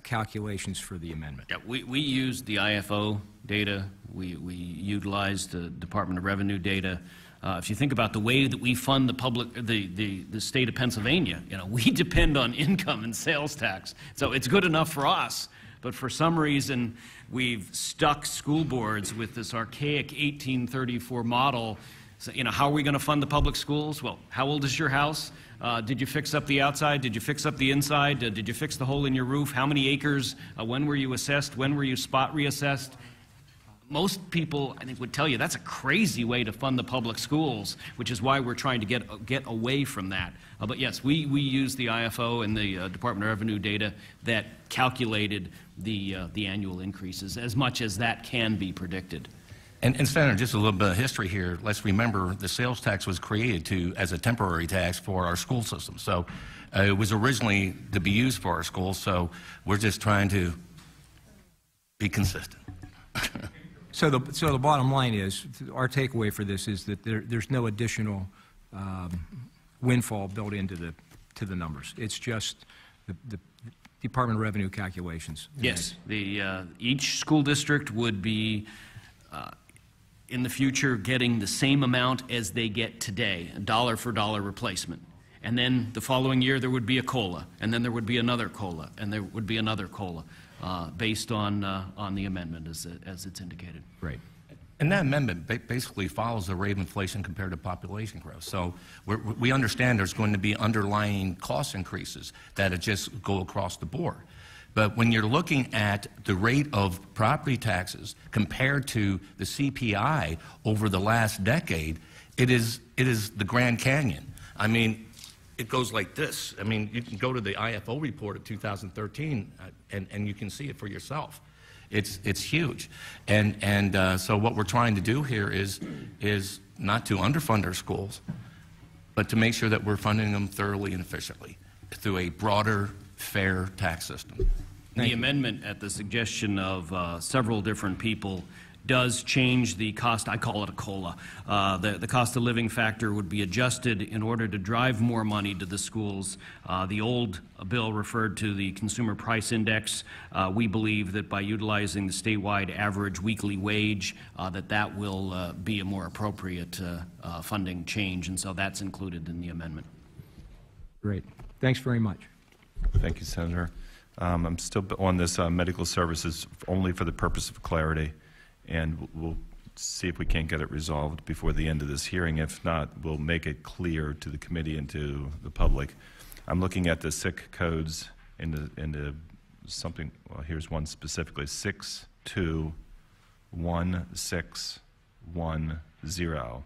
calculations for the amendment. Yeah, we used the IFO data. We utilized the Department of Revenue data. If you think about the way that we fund the state of Pennsylvania, we depend on income and sales tax. So it's good enough for us. But for some reason, we've stuck school boards with this archaic 1834 model. So, how are we going to fund the public schools? Well, how old is your house? Did you fix up the outside? Did you fix up the inside? Did you fix the hole in your roof? How many acres? When were you assessed? When were you spot reassessed? Most people, I think, would tell you that's a crazy way to fund the public schools, which is why we're trying to get away from that. But yes, we use the IFO and the Department of Revenue data that calculated the annual increases as much as that can be predicted. And Senator, just a little bit of history here. Let's remember the sales tax was created as a temporary tax for our school system. So it was originally to be used for our schools. So we're just trying to be consistent. So the bottom line is, our takeaway for this is that there's no additional windfall built into the numbers. It's just the Department of Revenue calculations. Yes, each school district would be in the future getting the same amount as they get today, a dollar-for-dollar replacement. And then the following year there would be a COLA, and then there would be another COLA, and there would be another COLA, based on the amendment as it's indicated. Right. And that amendment basically follows the rate of inflation compared to population growth. So we understand there's going to be underlying cost increases that just go across the board. But when you're looking at the rate of property taxes compared to the CPI over the last decade, it is the Grand Canyon. I mean, it goes like this. I mean, you can go to the IFO report of 2013 and you can see it for yourself. It's huge. And so what we're trying to do here is not to underfund our schools, but to make sure that we're funding them thoroughly and efficiently through a broader, fair tax system. The amendment, at the suggestion of several different people, does change the cost. I call it a COLA. The cost of living factor would be adjusted in order to drive more money to the schools. The old bill referred to the Consumer Price Index. We believe that by utilizing the statewide average weekly wage, that will be a more appropriate funding change, and so that's included in the amendment. Great. Thanks very much. Thank you, Senator. I'm still on this medical services only for the purpose of clarity, and we'll see if we can't get it resolved before the end of this hearing. If not, we'll make it clear to the committee and to the public. I'm looking at the SIC codes into something. Well, here's one specifically: 621610,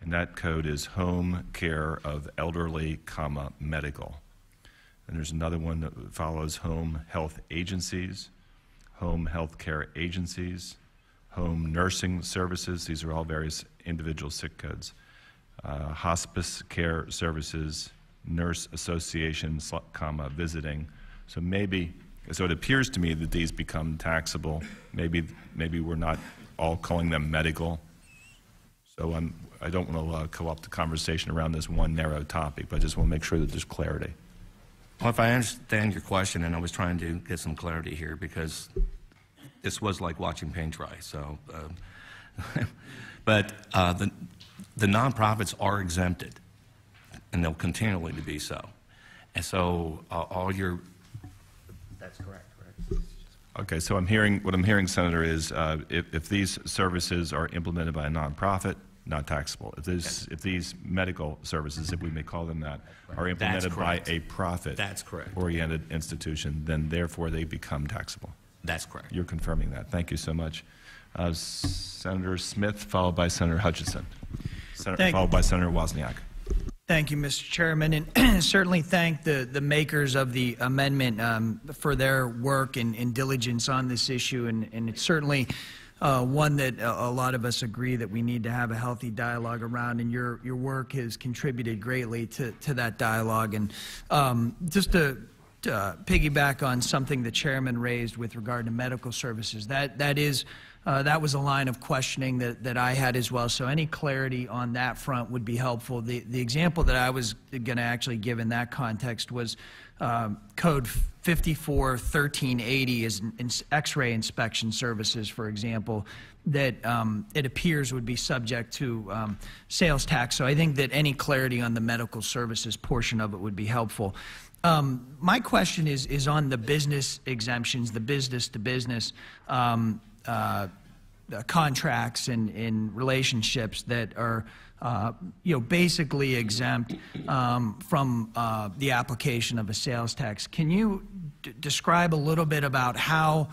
and that code is home care of elderly, medical. And there's another one that follows home health agencies, home health care agencies, home nursing services. These are all various individual SIC codes. Hospice care services, nurse association, visiting. So it appears to me that these become taxable. Maybe we're not all calling them medical. So I don't want to co-opt the conversation around this one narrow topic, but I just want to make sure that there's clarity. Well, if I understand your question, and I was trying to get some clarity here because this was like watching paint dry. So, but the nonprofits are exempted, and they'll continually be so. And so all your, that's correct, right? Okay, so what I'm hearing, Senator, is if these services are implemented by a nonprofit, not taxable. If these medical services, if we may call them that, are implemented by a profit, That's correct. oriented institution, then therefore they become taxable. That's correct. You're confirming that. Thank you so much. Senator Smith, followed by Senator Hutchinson, followed by Senator Wozniak. Thank you, Mr. Chairman, and certainly thank the makers of the amendment for their work and diligence on this issue, and it's certainly one that a lot of us agree that we need to have a healthy dialogue around, and your work has contributed greatly to that dialogue. And just to piggyback on something the chairman raised with regard to medical services, that was a line of questioning that I had as well. So any clarity on that front would be helpful. The example that I was going to actually give in that context was Code 541380 is X-ray inspection services, for example, that it appears would be subject to sales tax. So I think that any clarity on the medical services portion of it would be helpful. My question is on the business exemptions, the business-to-business contracts and relationships that are basically exempt from the application of a sales tax. Can you describe a little bit about how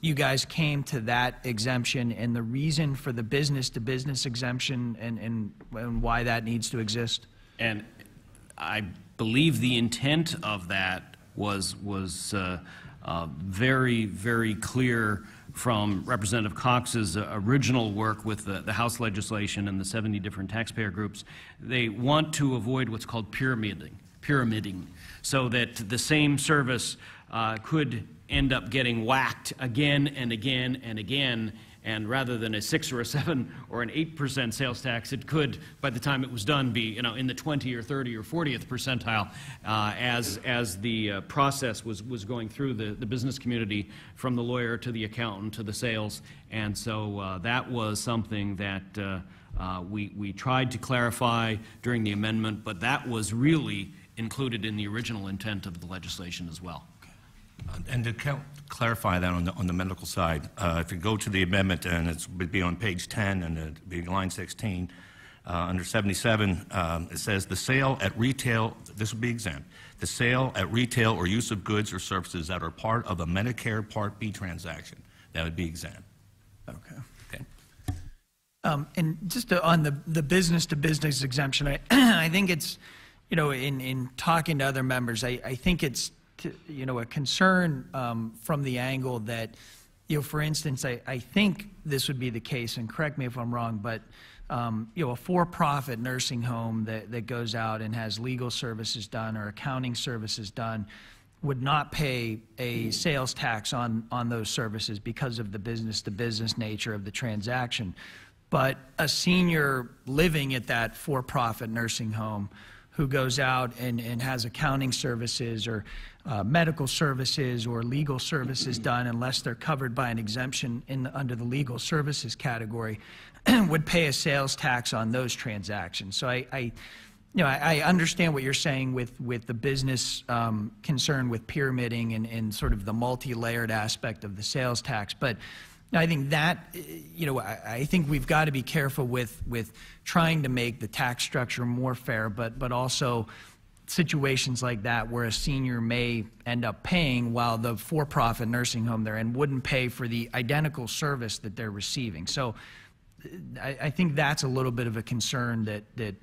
you guys came to that exemption and the reason for the business-to-business exemption and why that needs to exist? And I believe the intent of that was very, very clear from Representative Caucus's original work with the House legislation and the 70 different taxpayer groups. They want to avoid what's called pyramiding, so that the same service could end up getting whacked again and again and again, and rather than a 6 or a 7 or an 8% sales tax, it could, by the time it was done, be in the 20 or 30 or 40th percentile as the process was going through the business community, from the lawyer to the accountant to the sales. And so that was something that we tried to clarify during the amendment, but that was really included in the original intent of the legislation as well. And to clarify that on the medical side, if you go to the amendment, and it would be on page 10 and it would be line 16, under 77, it says the sale at retail, this would be exempt, the sale at retail or use of goods or services that are part of a Medicare Part B transaction, that would be exempt. Okay. Okay. And just on the business-to-business exemption, I think it's, in talking to other members, I think it's a concern from the angle that, for instance, I think this would be the case, and correct me if I'm wrong, but a for-profit nursing home that goes out and has legal services done or accounting services done would not pay a sales tax on those services because of the business-to-business nature of the transaction. But a senior living at that for-profit nursing home who goes out and has accounting services or medical services or legal services done, unless they're covered by an exemption under the legal services category, would pay a sales tax on those transactions. So I understand what you're saying with the business concern with pyramiding and sort of the multi-layered aspect of the sales tax, but I think that, I think we've got to be careful with trying to make the tax structure more fair, but also situations like that where a senior may end up paying while the for-profit nursing home they're in wouldn't pay for the identical service that they're receiving. So I think that's a little bit of a concern that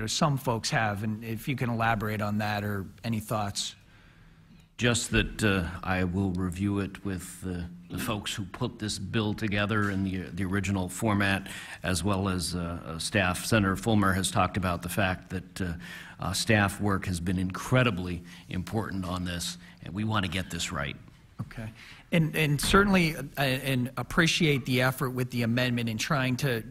some folks have, and if you can elaborate on that or any thoughts. Just that I will review it with the folks who put this bill together in the original format, as well as staff. Senator Fulmer has talked about the fact that staff work has been incredibly important on this, and we want to get this right. Okay. And certainly and appreciate the effort with the amendment in trying to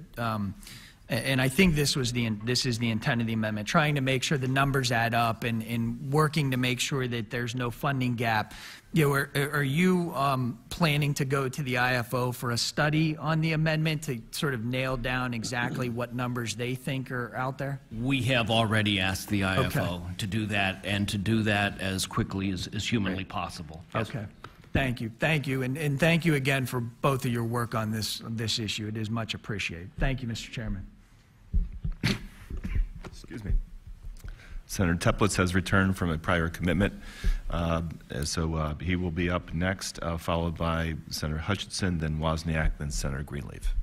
and I think this is the intent of the amendment, trying to make sure the numbers add up and working to make sure that there's no funding gap. Are you planning to go to the IFO for a study on the amendment to sort of nail down exactly what numbers they think are out there? We have already asked the IFO to do that, and to do that as quickly as humanly possible. Okay. Thank you, and thank you again for both of your work on this issue. It is much appreciated. Thank you, Mr. Chairman. Excuse me. Senator Teplitz has returned from a prior commitment, so he will be up next, followed by Senator Hutchinson, then Wozniak, then Senator Greenleaf.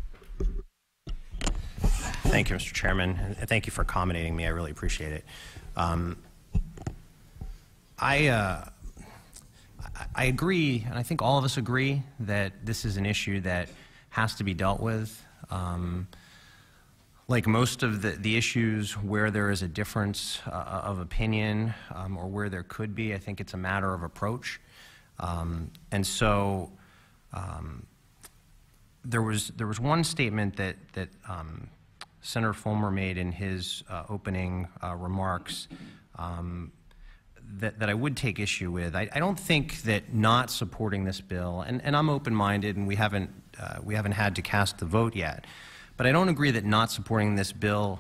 Thank you, Mr. Chairman, and thank you for accommodating me. I really appreciate it. I agree, and I think all of us agree, that this is an issue that has to be dealt with. Like most of the issues where there is a difference of opinion or where there could be, I think it's a matter of approach. And so there was one statement that Senator Fulmer made in his opening remarks that I would take issue with. I don't think that not supporting this bill, and I'm open-minded, and we haven't had to cast the vote yet, but I don't agree that not supporting this bill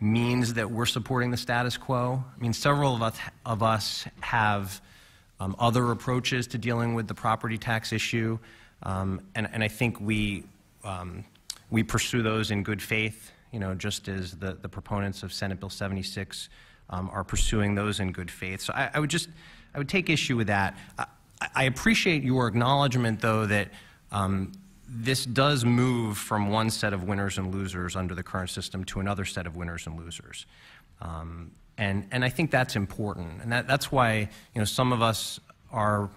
means that we're supporting the status quo. I mean, several of us have other approaches to dealing with the property tax issue, and I think we pursue those in good faith, you know, just as the proponents of Senate Bill 76 are pursuing those in good faith. So I would take issue with that. I appreciate your acknowledgement, though, that this does move from one set of winners and losers under the current system to another set of winners and losers. And I think that's important. And that's why, you know, some of us are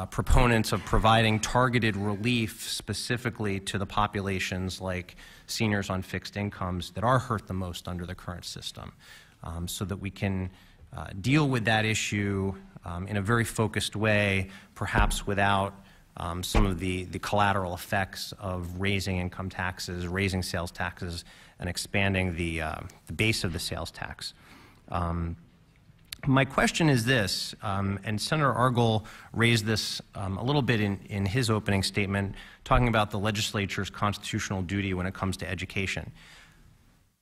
proponents of providing targeted relief specifically to the populations like seniors on fixed incomes that are hurt the most under the current system, so that we can deal with that issue in a very focused way, perhaps without some of the collateral effects of raising income taxes, raising sales taxes, and expanding the base of the sales tax. My question is this, and Senator Argyle raised this a little bit in his opening statement, talking about the legislature's constitutional duty when it comes to education.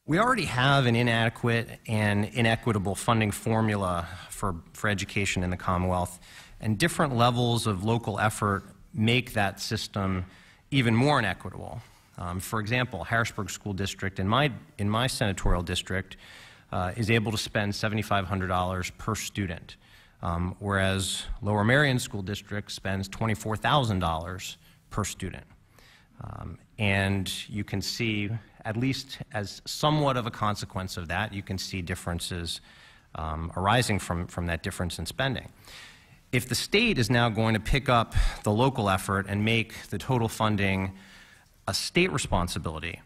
We already have an inadequate and inequitable funding formula for education in the Commonwealth, and different levels of local effort make that system even more inequitable. For example, Harrisburg School District in my senatorial district is able to spend $7,500 per student, whereas Lower Merion School District spends $24,000 per student. And you can see, at least as somewhat of a consequence of that, you can see differences arising from that difference in spending. If the state is now going to pick up the local effort and make the total funding a state responsibility,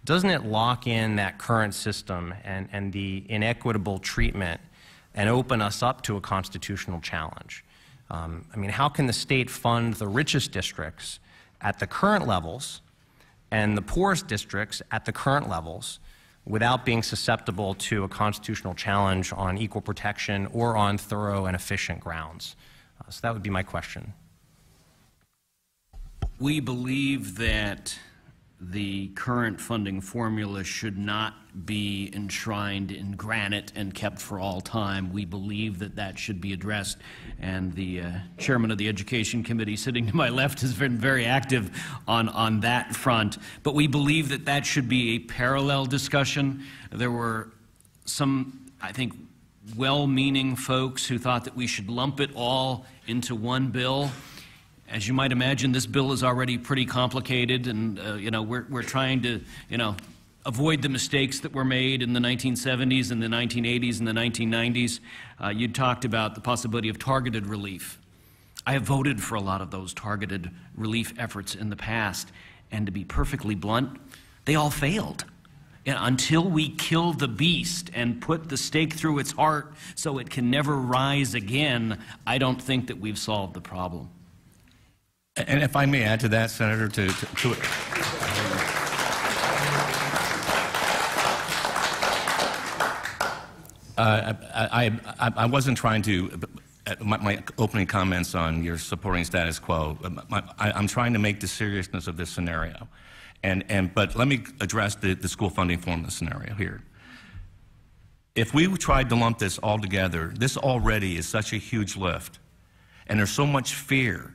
doesn't it lock in that current system and the inequitable treatment and open us up to a constitutional challenge? I mean, how can the state fund the richest districts at the current levels and the poorest districts at the current levels without being susceptible to a constitutional challenge on equal protection or on thorough and efficient grounds? So that would be my question. We believe that the current funding formula should not be enshrined in granite and kept for all time. We believe that that should be addressed, and the chairman of the Education Committee sitting to my left has been very active on that front. But we believe that that should be a parallel discussion. There were some, I think, well-meaning folks who thought that we should lump it all into one bill. As you might imagine, this bill is already pretty complicated, and you know, we're trying to, you know, avoid the mistakes that were made in the 1970s and the 1980s and the 1990s. You talked about the possibility of targeted relief. I have voted for a lot of those targeted relief efforts in the past, and to be perfectly blunt, they all failed. Until we kill the beast and put the stake through its heart so it can never rise again, I don't think that we've solved the problem. And if I may add to that, Senator, I wasn't trying to, my opening comments on your supporting status quo, I'm trying to make the seriousness of this scenario. But let me address the school funding formula scenario here. If we tried to lump this all together, this already is such a huge lift, and there's so much fear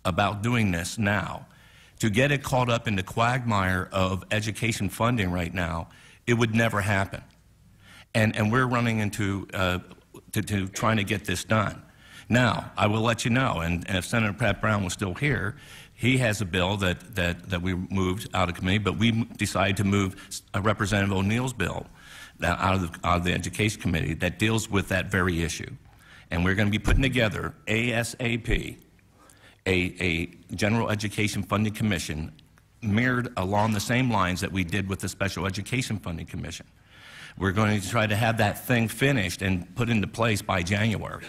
about doing this now. To get it caught up in the quagmire of education funding right now, it would never happen. And we're running into to trying to get this done. Now, I will let you know, and if Senator Pat Brown was still here, he has a bill that we moved out of committee, but we decided to move Representative O'Neill's bill out of the Education Committee that deals with that very issue. And we're going to be putting together ASAP, a General Education Funding Commission mirrored along the same lines that we did with the Special Education Funding Commission. We're going to try to have that thing finished and put into place by January.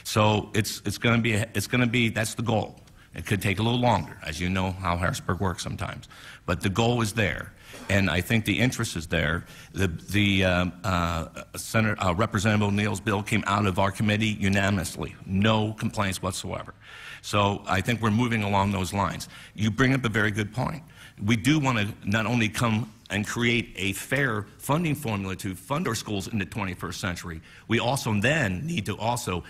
So it's going to be that's the goal. It could take a little longer, as you know how Harrisburg works sometimes, but the goal is there, and I think the interest is there. Representative O'Neill's bill came out of our committee unanimously, no complaints whatsoever. So I think we're moving along those lines. You bring up a very good point. We do want to not only come and create a fair funding formula to fund our schools in the 21st century, we also then need to also,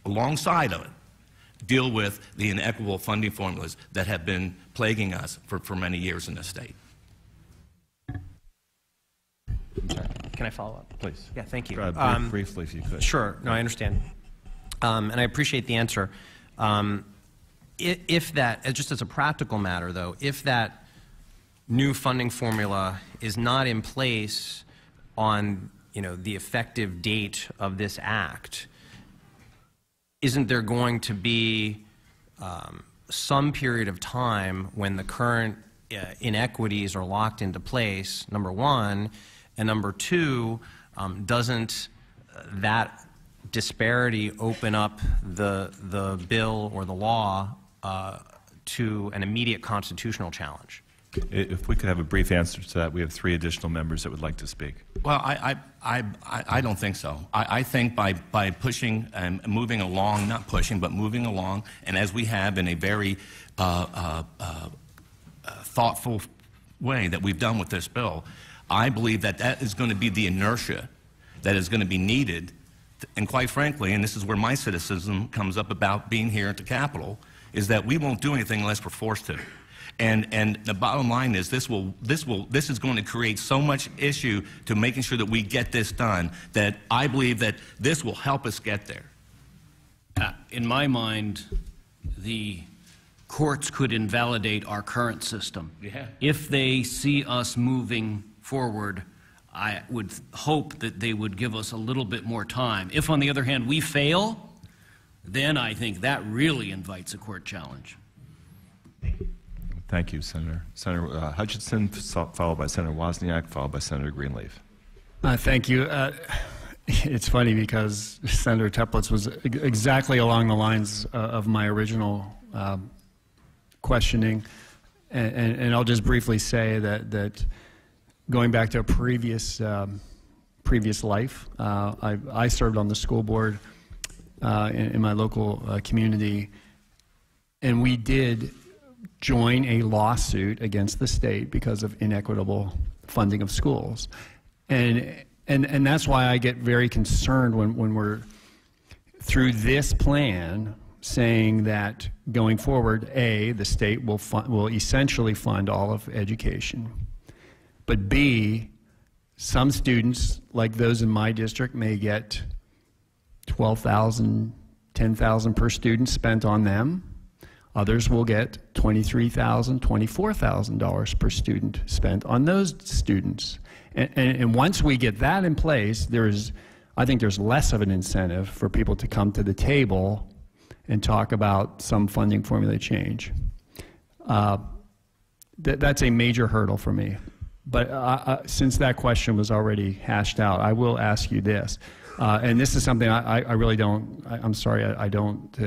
alongside of it, deal with the inequitable funding formulas that have been plaguing us for many years in this state. Sorry. Can I follow up? Please. Yeah, thank you. Briefly, if you could. Sure. No, I understand. And I appreciate the answer. If that, just as a practical matter, though, if that new funding formula is not in place on, the effective date of this act, isn't there going to be some period of time when the current inequities are locked into place, number one, and number two, doesn't that disparity open up the bill or the law to an immediate constitutional challenge? If we could have a brief answer to that, we have 3 additional members that would like to speak. Well, I don't think so. I think by pushing and moving along, not pushing, but moving along, and as we have in a very thoughtful way that we've done with this bill, I believe that is going to be the inertia that is going to be needed. And quite frankly, and this is where my cynicism comes up about being here at the Capitol, is that we won't do anything unless we're forced to. And the bottom line is this is going to create so much issue to making sure that we get this done that I believe that this will help us get there. In my mind, the courts could invalidate our current system. Yeah. If they see us moving forward, I would hope that they would give us a little bit more time. If, on the other hand, we fail, then I think that really invites a court challenge. Thank you, Senator. Senator Hutchinson, followed by Senator Wozniak, followed by Senator Greenleaf. Thank you. It's funny because Senator Teplitz was exactly along the lines of my original questioning, and I'll just briefly say that going back to a previous life, I served on the school board in my local community, and we did join a lawsuit against the state because of inequitable funding of schools. And that's why I get very concerned when we're through this plan saying that going forward, A, the state will essentially fund all of education, but B, some students, like those in my district, may get $12,000, $10,000 per student spent on them. Others will get $23,000, $24,000 per student spent on those students. And once we get that in place, I think there's less of an incentive for people to come to the table and talk about some funding formula change. That's a major hurdle for me. But since that question was already hashed out, I will ask you this. And this is something I really don't, I'm sorry, I don't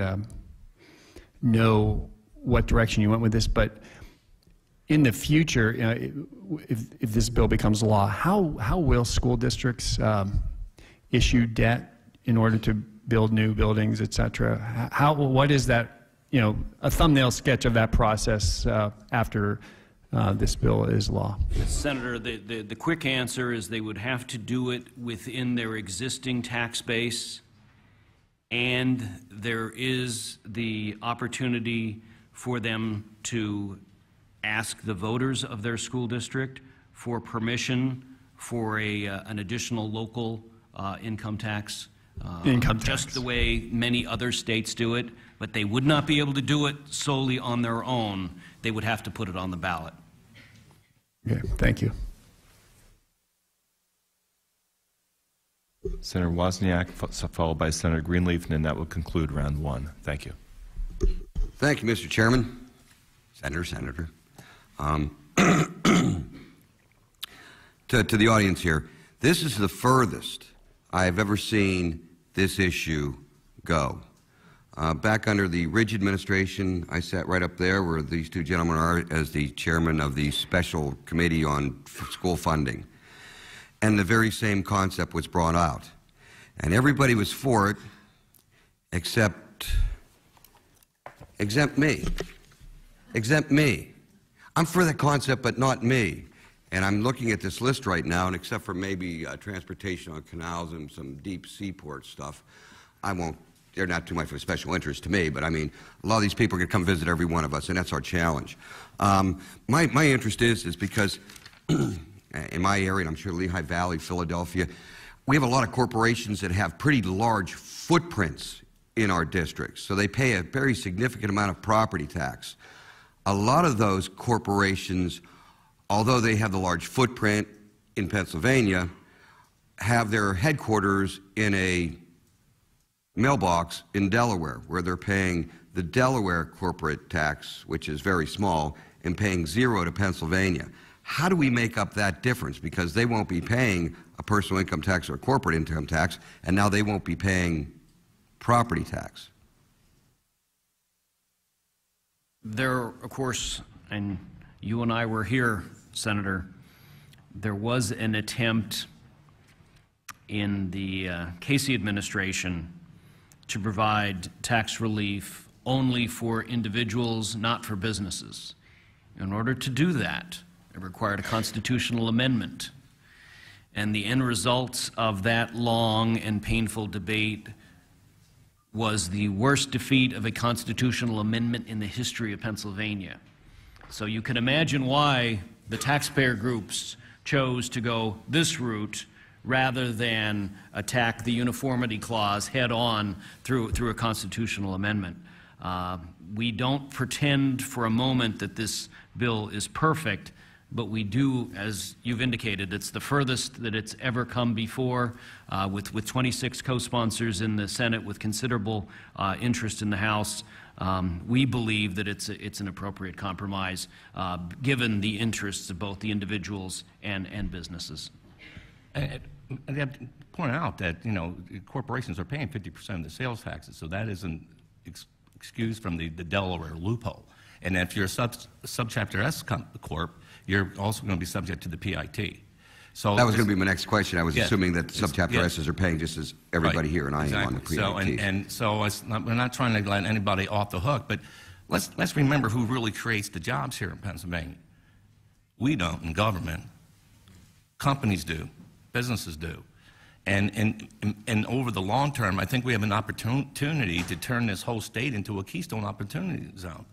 know what direction you went with this, but in the future, if this bill becomes law, how will school districts issue debt in order to build new buildings, et cetera? What is that, a thumbnail sketch of that process after this bill is law? Senator, the quick answer is they would have to do it within their existing tax base, and there is the opportunity for them to ask the voters of their school district for permission for an additional local income tax. Just the way many other states do it, but they would not be able to do it solely on their own. They would have to put it on the ballot. Okay, thank you. Senator Wozniak, followed by Senator Greenleaf, and that will conclude round one. Thank you. Thank you, Mr. Chairman. Senator. To the audience here, this is the furthest I have ever seen this issue go. Back under the Ridge administration, I sat right up there where these two gentlemen are as the chairman of the Special Committee on School Funding. And the very same concept was brought out. And everybody was for it except me. Exempt me. I'm for that concept, but not me. And I'm looking at this list right now, and except for maybe transportation on canals and some deep seaport stuff, they're not too much of a special interest to me, but I mean, a lot of these people are going to come visit every one of us, and that's our challenge. My interest is because in my area, and I'm sure Lehigh Valley, Philadelphia, we have a lot of corporations that have pretty large footprints in our districts, so they pay a very significant amount of property tax. A lot of those corporations, although they have the large footprint in Pennsylvania, have their headquarters in a mailbox in Delaware, where they're paying the Delaware corporate tax, which is very small, and paying zero to Pennsylvania. How do we make up that difference? Because they won't be paying a personal income tax or a corporate income tax, and now they won't be paying property tax. There, of course, and you and I were here, Senator, there was an attempt in the Casey administration to provide tax relief only for individuals, not for businesses. In order to do that, it required a constitutional amendment. And the end results of that long and painful debate was the worst defeat of a constitutional amendment in the history of Pennsylvania. So you can imagine why the taxpayer groups chose to go this route rather than attack the uniformity clause head on through a constitutional amendment. We don't pretend for a moment that this bill is perfect, but we do, as you've indicated, it's the furthest that it's ever come before, with 26 co-sponsors in the Senate, with considerable interest in the House. We believe that it's an appropriate compromise, given the interests of both the individuals and businesses. I have to point out that, you know, corporations are paying 50% of the sales taxes, so that isn't excused from the Delaware loophole. And if you're a subchapter S corp, you're also going to be subject to the PIT. So that was going to be my next question. I was assuming that subchapter S's are paying just as everybody here, and I am on the PIT. So we're not trying to let anybody off the hook, but let's remember who really creates the jobs here in Pennsylvania. We don't in government. Companies do. Businesses do. And over the long term, I think we have an opportunity to turn this whole state into a Keystone Opportunity Zone,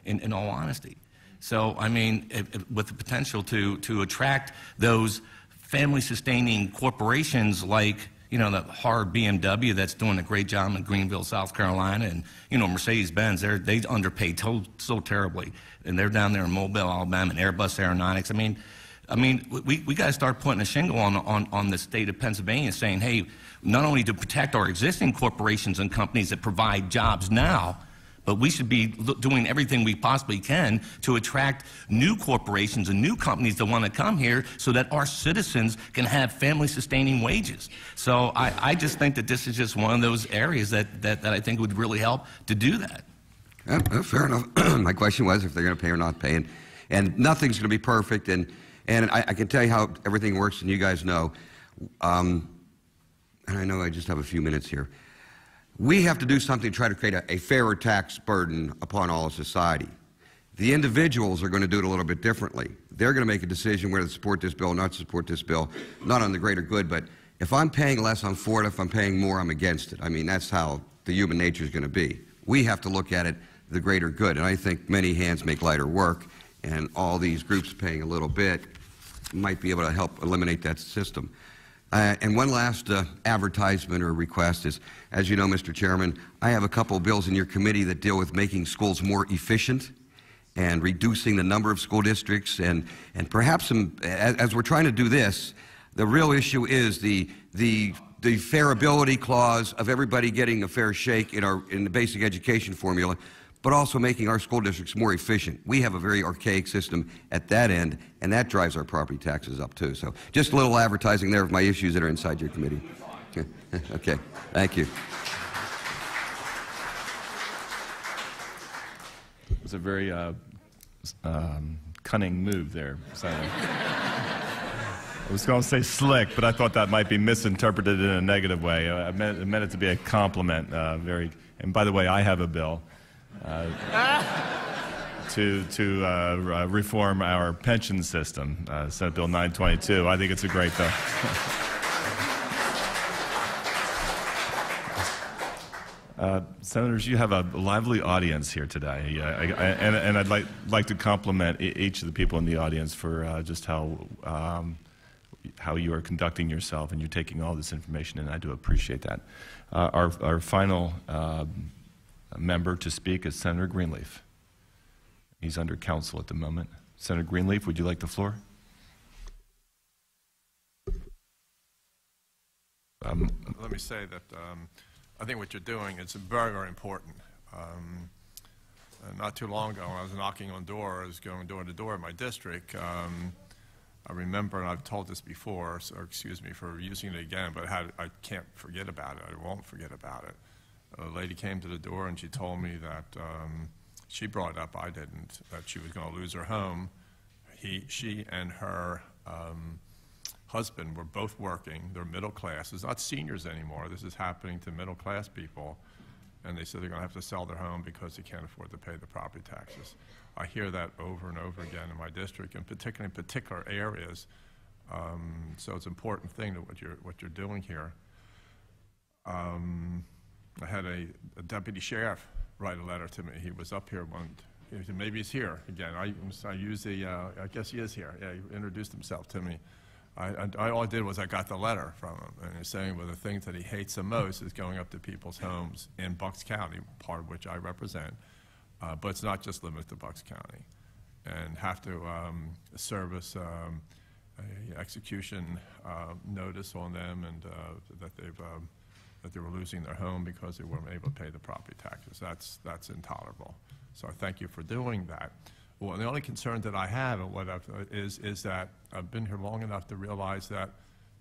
in all honesty. So, I mean, with the potential to attract those family-sustaining corporations like, you know, the hard BMW that's doing a great job in Greenville, South Carolina, and, you know, Mercedes-Benz, they underpay so terribly. And they're down there in Mobile, Alabama, and Airbus Aeronautics. I mean, we got to start putting a shingle on the state of Pennsylvania, saying, hey, not only to protect our existing corporations and companies that provide jobs now, but we should be doing everything we possibly can to attract new corporations and new companies that want to come here so that our citizens can have family-sustaining wages. So I just think that this is just one of those areas that I think would really help to do that. Yeah, fair enough. My question was if they're going to pay or not pay. And nothing's going to be perfect. And I can tell you how everything works, and you guys know. And I know I just have a few minutes here. We have to do something to try to create a fairer tax burden upon all of society. The individuals are going to do it a little bit differently. They're going to make a decision whether to support this bill or not support this bill, not on the greater good, but if I'm paying less, I'm for it. If I'm paying more, I'm against it. I mean, that's how the human nature is going to be. We have to look at it the greater good. And I think many hands make lighter work, and all these groups paying a little bit might be able to help eliminate that system. And one last advertisement or request is, as you know, Mr. Chairman, I have a couple of bills in your committee that deal with making schools more efficient and reducing the number of school districts, and perhaps as we're trying to do this, the real issue is the fairability clause of everybody getting a fair shake in the basic education formula, but also making our school districts more efficient. We have a very archaic system at that end, and that drives our property taxes up too. So just a little advertising there of my issues that are inside your committee. Okay, thank you. It was a very cunning move there, Senator. I was going to say slick, but I thought that might be misinterpreted in a negative way. I meant it to be a compliment. And by the way, I have a bill to reform our pension system, Senate Bill 922. I think it's a great bill. Senators, you have a lively audience here today, and I'd like to compliment each of the people in the audience for just how you are conducting yourself, and you're taking all this information, and I do appreciate that. Our final member to speak is Senator Greenleaf. He's under counsel at the moment. Senator Greenleaf, would you like the floor? Let me say that I think what you're doing is very, very important. Not too long ago, when I was knocking on doors, going door to door in my district, I remember, and I've told this before, so excuse me for using it again, but I can't forget about it. I won't forget about it. A lady came to the door and she told me that she brought it up, I didn't, that she was going to lose her home. She and her husband were both working. They're middle class. It's not seniors anymore. This is happening to middle class people. And they said they're going to have to sell their home because they can't afford to pay the property taxes. I hear that over and over again in my district, and particularly in particular areas. So it's an important thing to what you're doing here. I had a deputy sheriff write a letter to me. He was up here maybe he's here again. I use the, I guess he is here. Yeah, he introduced himself to me. All I did was I got the letter from him, and he's saying one of the things that he hates the most is going up to people's homes in Bucks County, part of which I represent, but it's not just limited to Bucks County, and have to service an execution notice on them, and that they were losing their home because they weren't able to pay the property taxes. That's intolerable. So I thank you for doing that. Well, the only concern that I have is that I've been here long enough to realize that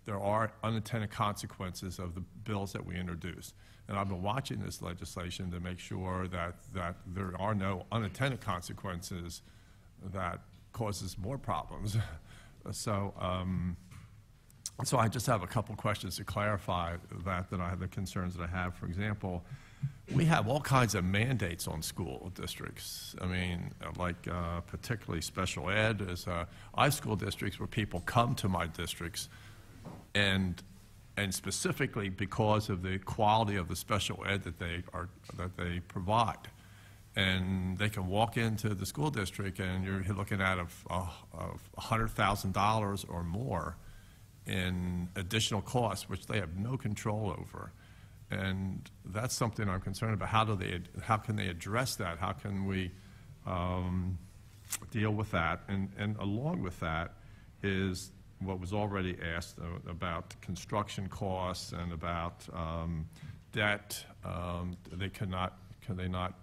there are unintended consequences of the bills that we introduce. And I've been watching this legislation to make sure that there are no unintended consequences that causes more problems. So I just have a couple questions to clarify that I have the concerns that I have. For example, we have all kinds of mandates on school districts. I mean, like particularly special ed. I have school districts where people come to my districts, and specifically because of the quality of the special ed that they provide, and they can walk into the school district and you're looking at $100,000 or more in additional costs, which they have no control over. And that's something I'm concerned about. How can they address that? How can we deal with that? And along with that is what was already asked about construction costs and about debt. Can they not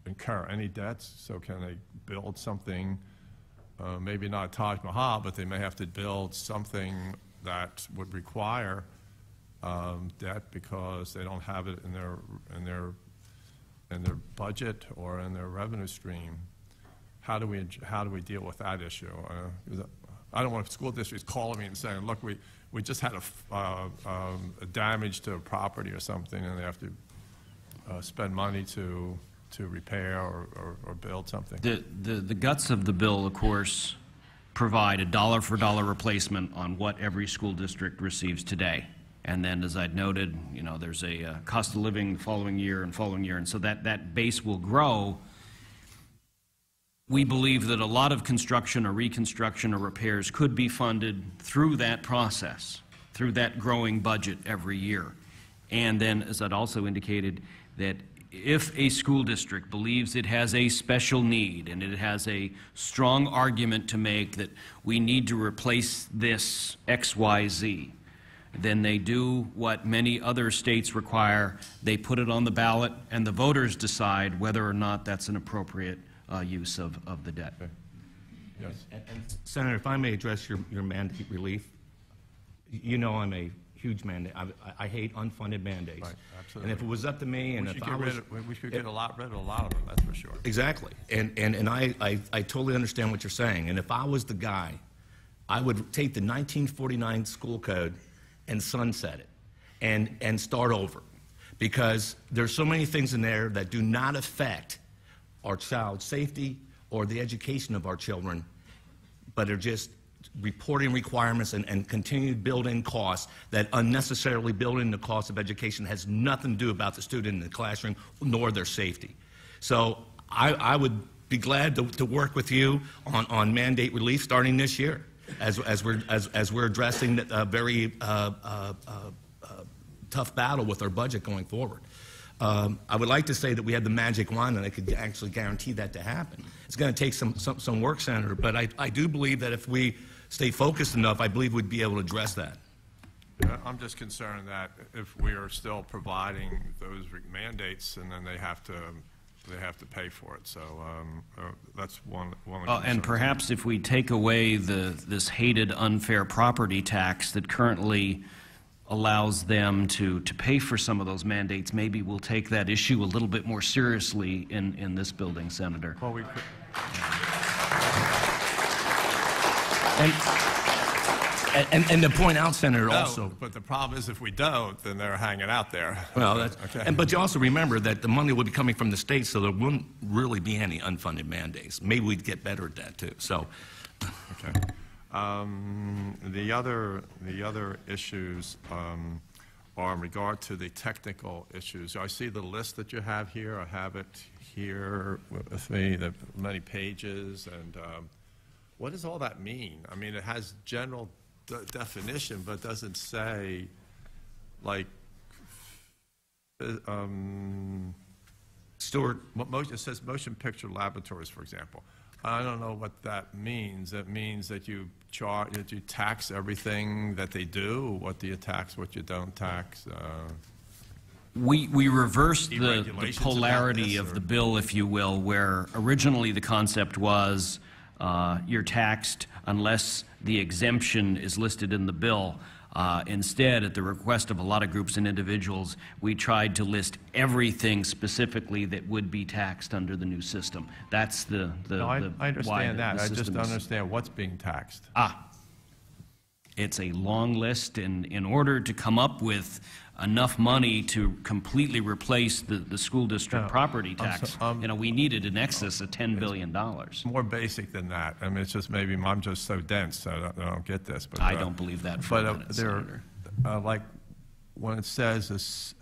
incur any debts? So can they build something, maybe not Taj Mahal, but they may have to build something that would require debt because they don't have it in their budget or in their revenue stream. How do we deal with that issue? I don't want school districts calling me and saying, look, we just had a damage to a property or something, and they have to spend money to repair or build something. The guts of the bill, of course, provide a dollar-for-dollar replacement on what every school district receives today. And then, as I'd noted, there's a cost of living the following year, and so that base will grow we believe that a lot of construction or reconstruction or repairs could be funded through that process, through that growing budget every year. And then, as I'd also indicated, that if a school district believes it has a special need and it has a strong argument to make that we need to replace this XYZ, then they do what many other states require. They put it on the ballot, and the voters decide whether or not that's an appropriate use of the debt. Yes. And Senator, if I may address your mandate relief, you know I'm a huge mandate. I hate unfunded mandates. Right, absolutely. And if it was up to me, and We if should I was... we should get rid of a lot of them, that's for sure. Exactly. And I totally understand what you're saying. And if I was the guy, I would take the 1949 school code and sunset it and start over. Because there's so many things in there that do not affect our child's safety or the education of our children, but are just reporting requirements and continued built-in costs that unnecessarily build in the cost of education has nothing to do about the student in the classroom nor their safety. So I would be glad to work with you on mandate relief starting this year as we're addressing a very tough battle with our budget going forward. I would like to say that we had the magic wand and I could actually guarantee that to happen. It's going to take some work, Senator, but I do believe that if we stay focused enough, I believe we'd be able to address that. Yeah, I'm just concerned that if we are still providing those mandates, and then they have to pay for it. So that's one of the And perhaps if we take away this hated unfair property tax that currently allows them to pay for some of those mandates, maybe we'll take that issue a little bit more seriously in this building, Senator. Well, we could. And to point out, Senator, also... No, but the problem is if we don't, then they're hanging out there. Well, that's, okay. but you also remember that the money will be coming from the state, so there wouldn't really be any unfunded mandates. Maybe we'd get better at that, too. So, okay. The other issues are in regard to the technical issues. I see the list that you have here. I have it here with me, the many pages, and what does all that mean? I mean, it has general definition, but doesn't say, like, Stuart, it says motion picture laboratories, for example. I don't know what that means. It means that you tax everything that they do. What do you tax? What you don't tax? We reversed the polarity of the bill, if you will, where originally the concept was you're taxed unless the exemption is listed in the bill. Instead, at the request of a lot of groups and individuals, we tried to list everything specifically that would be taxed under the new system. That's I understand that. I just don't understand what's being taxed. It's a long list, and in order to come up with enough money to completely replace the school district property tax, we needed in excess of $10 billion. It's more basic than that. I mean, it's just maybe I'm just so dense that I don't get this. But I don't believe that for a minute, Senator. Like when it says this,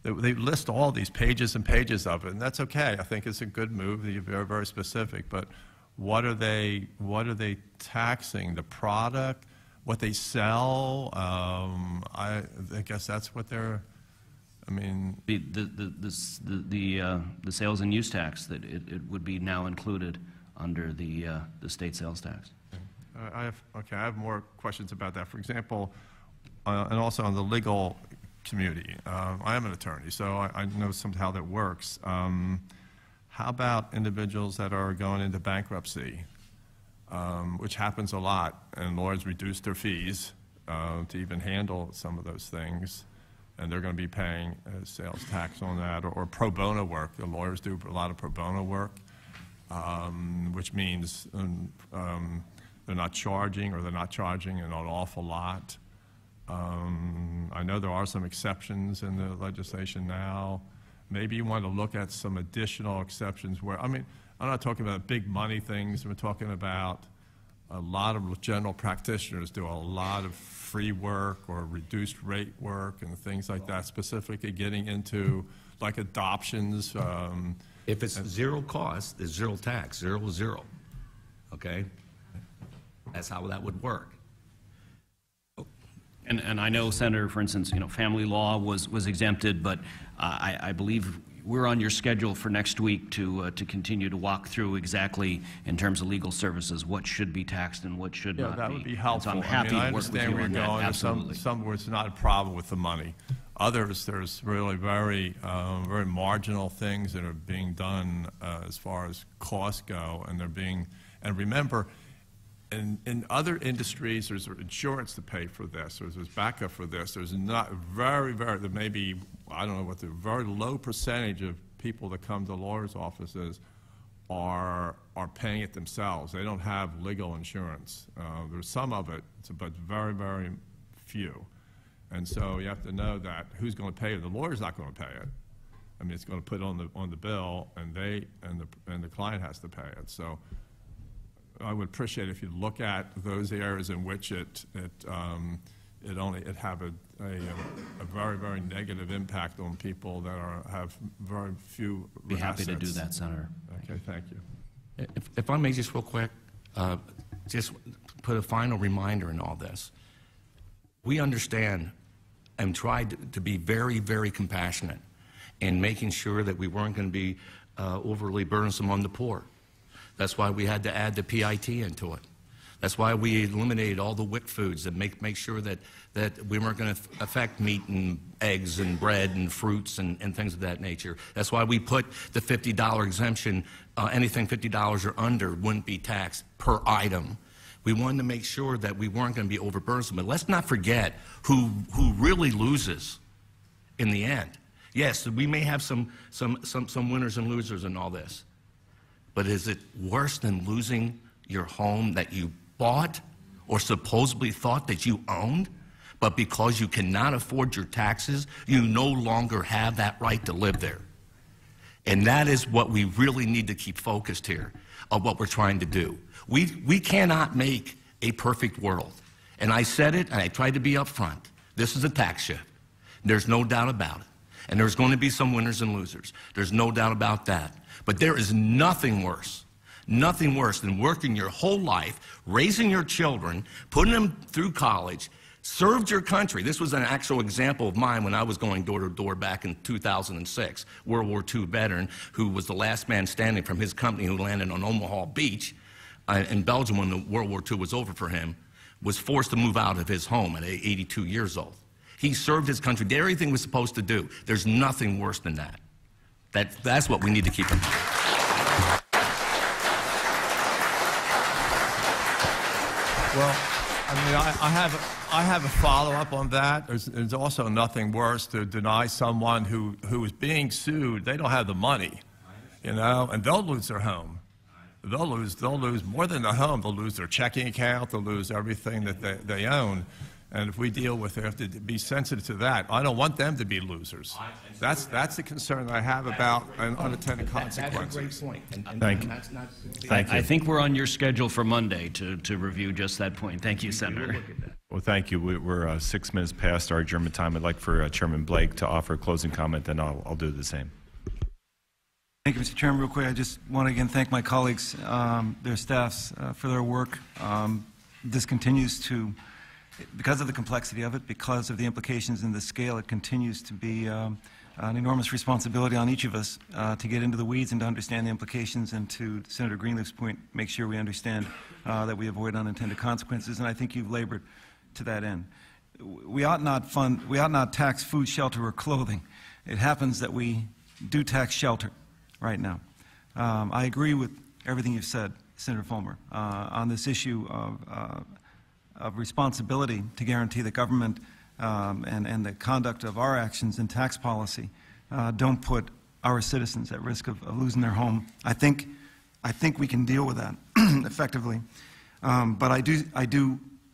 they list all these pages and pages of it, and that's okay. I think it's a good move. You're very, very specific. But what are they taxing? The product? What they sell? I guess that's what they're. I mean, the sales and use tax that it would be now included under the state sales tax. I have more questions about that. For example, and also on the legal community. I am an attorney, so I know how that works. How about individuals that are going into bankruptcy? Which happens a lot, and lawyers reduce their fees to even handle some of those things, and they're going to be paying sales tax on that, or pro bono work. The lawyers do a lot of pro bono work, which means they're not charging, or they're not charging an awful lot. I know there are some exceptions in the legislation now. Maybe you want to look at some additional exceptions where, I mean, I'm not talking about big money things. We're talking about a lot of general practitioners do a lot of free work or reduced rate work and things like that, specifically getting into like adoptions. If it's zero cost, there's zero tax, 0 is 0. Okay? That's how that would work. And I know, Senator, for instance, family law was exempted, but I believe we're on your schedule for next week to continue to walk through exactly, in terms of legal services, what should be taxed and what should not be. Yeah, that would be helpful. So I'm happy I to work with understand you where on you're that. going. Absolutely. Some where it's not a problem with the money. Others, there's really very marginal things that are being done as far as costs go, and they're being. And remember, in other industries, there's insurance to pay for this. There's backup for this. There's not there may be, I don't know what the very low percentage of people that come to lawyers' offices are paying it themselves. They don't have legal insurance. There's some of it, but very, very few. And so you have to know that who's going to pay it. The lawyer's not going to pay it. I mean, it's going to put it on the bill, and the client has to pay it. So I would appreciate if you look at those areas in which it have a very, very negative impact on people that have very few Be happy assets. to do that, Senator. Okay, thank you. If I may just real quick, just put a final reminder in all this. We understand and tried to be very, very compassionate in making sure that we weren't going to be overly burdensome on the poor. That's why we had to add the PIT into it. That's why we eliminated all the WIC foods and make sure that we weren't going to affect meat and eggs and bread and fruits and things of that nature. That's why we put the $50 exemption. Anything $50 or under wouldn't be taxed per item. We wanted to make sure that we weren't going to be overburdensome. But let's not forget who really loses in the end. Yes, we may have some winners and losers in all this. But is it worse than losing your home that you bought or supposedly thought that you owned, but because you cannot afford your taxes, you no longer have that right to live there? And that is what we really need to keep focused here of what we're trying to do. We cannot make a perfect world. And I said it, and I tried to be upfront. This is a tax shift. There's no doubt about it. And there's going to be some winners and losers. There's no doubt about that. But there is nothing worse than working your whole life, raising your children, putting them through college, served your country. This was an actual example of mine when I was going door to door back in 2006. World War II veteran who was the last man standing from his company who landed on Omaha Beach in Belgium when the World War II was over for him, was forced to move out of his home at 82 years old. He served his country, did everything he was supposed to do. There's nothing worse than that. That's what we need to keep in mind. Well, I mean, I have a follow-up on that. There's also nothing worse to deny someone who is being sued. They don't have the money, and they'll lose their home. They'll lose more than the home. They'll lose their checking account. They'll lose everything that they own. And if we deal with it, we have to be sensitive to that. I don't want them to be losers. That's the concern I have about unintended consequences. That's a great point. Thank you. Thank you. I think we're on your schedule for Monday to review just that point. Thank you, Senator. Well, thank you. We're 6 minutes past our adjournment time. I'd like for Chairman Blake to offer a closing comment, then I'll do the same. Thank you, Mr. Chairman. Real quick, I just want to again thank my colleagues, their staffs, for their work. This continues to, because of the complexity of it, because of the implications and the scale, it continues to be an enormous responsibility on each of us to get into the weeds and to understand the implications, and to Senator Greenleaf's point, make sure we understand that we avoid unintended consequences, and I think you've labored to that end. We ought not tax food, shelter, or clothing. It happens that we do tax shelter right now. I agree with everything you've said, Senator Fulmer, on this issue of responsibility to guarantee that government and the conduct of our actions in tax policy don't put our citizens at risk of losing their home. I think we can deal with that effectively, but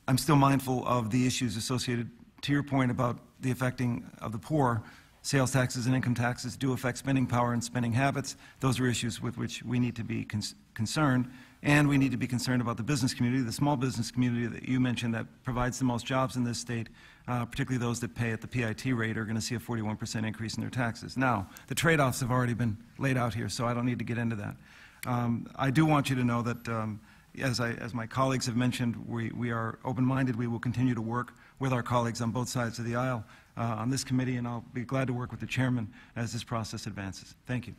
I'm still mindful of the issues associated, to your point about the affecting of the poor. Sales taxes and income taxes do affect spending power and spending habits. Those are issues with which we need to be concerned, And we need to be concerned about the business community, the small business community that you mentioned that provides the most jobs in this state, particularly those that pay at the PIT rate, are going to see a 41% increase in their taxes. Now, the trade-offs have already been laid out here, so I don't need to get into that. I do want you to know that, as my colleagues have mentioned, we are open-minded. We will continue to work with our colleagues on both sides of the aisle on this committee, and I'll be glad to work with the chairman as this process advances. Thank you.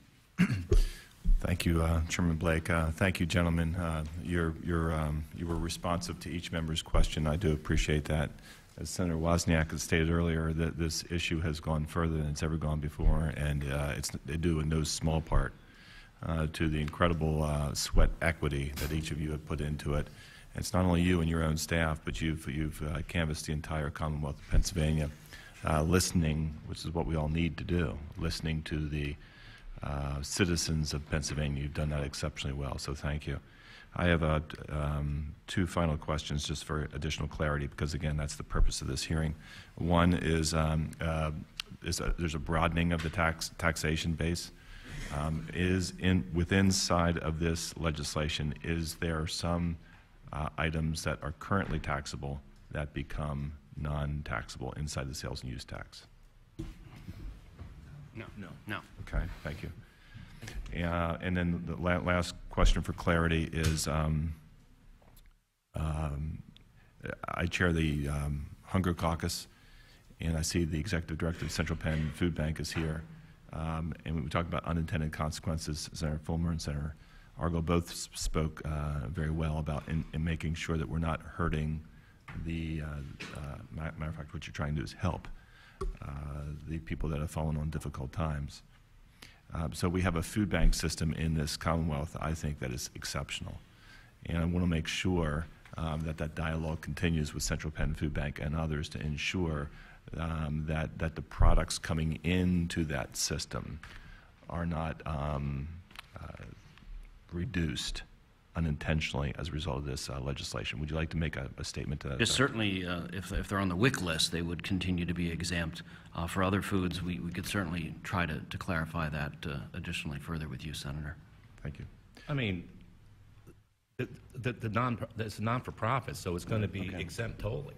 Thank you, Chairman Blake. Thank you, gentlemen. You were responsive to each member's question. I do appreciate that. As Senator Wozniak has stated earlier, that this issue has gone further than it's ever gone before, and it's due in no small part to the incredible sweat equity that each of you have put into it. And it's not only you and your own staff, but you've canvassed the entire Commonwealth of Pennsylvania, listening, which is what we all need to do, listening to the citizens of Pennsylvania. You've done that exceptionally well, so thank you. I have two final questions just for additional clarity, because again, that's the purpose of this hearing. One is, there's a broadening of the taxation base. Within side of this legislation, is there some items that are currently taxable that become non-taxable inside the sales and use tax? No. Okay, thank you. And then the last question for clarity is, I chair the Hunger Caucus, and I see the Executive Director of Central Penn Food Bank is here. And we talked about unintended consequences. Senator Fulmer and Senator Argyle both spoke very well about in making sure that we're not hurting the, matter of fact, what you're trying to do is help the people that have fallen on difficult times. So we have a food bank system in this Commonwealth, I think, that is exceptional. And I want to make sure that dialogue continues with Central Penn Food Bank and others to ensure that the products coming into that system are not reduced unintentionally as a result of this legislation. Would you like to make a statement to that? Yes, certainly, if they're on the WIC list, they would continue to be exempt. For other foods, we could certainly try to clarify that additionally further with you, Senator. Thank you. I mean, it's a non-for-profit, so it's going to be exempt totally,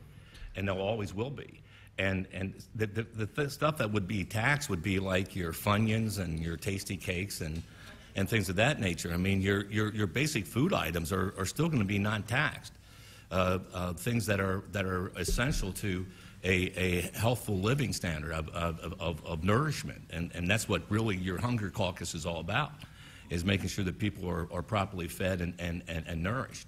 and there always will be. And the stuff that would be taxed would be like your Funyuns and your Tasty Cakes and things of that nature. I mean, your basic food items are still going to be non-taxed. Things that are essential to a healthful living standard of nourishment, and that's what really your Hunger Caucus is all about, is making sure that people are properly fed and nourished.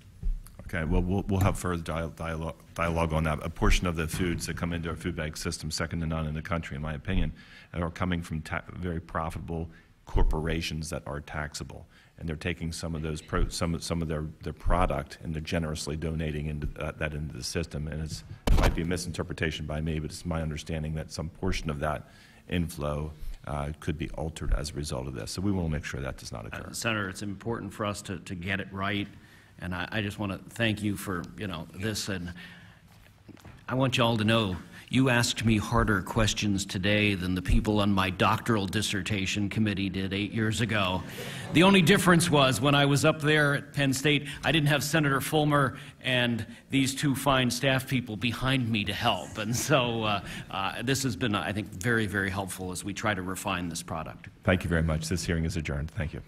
Okay, well, we'll have further dialogue on that. A portion of the foods that come into our food bank system, second to none in the country, in my opinion, are coming from very profitable corporations that are taxable, and they're taking some of those some of their product, and they're generously donating into that into the system. And it might be a misinterpretation by me, but it's my understanding that some portion of that inflow could be altered as a result of this. So we will make sure that does not occur. Senator, it's important for us to get it right, and I just want to thank you for this, and I want you all to know you asked me harder questions today than the people on my doctoral dissertation committee did 8 years ago. The only difference was when I was up there at Penn State, I didn't have Senator Fulmer and these two fine staff people behind me to help. And so this has been, I think, very, very helpful as we try to refine this product. Thank you very much. This hearing is adjourned. Thank you.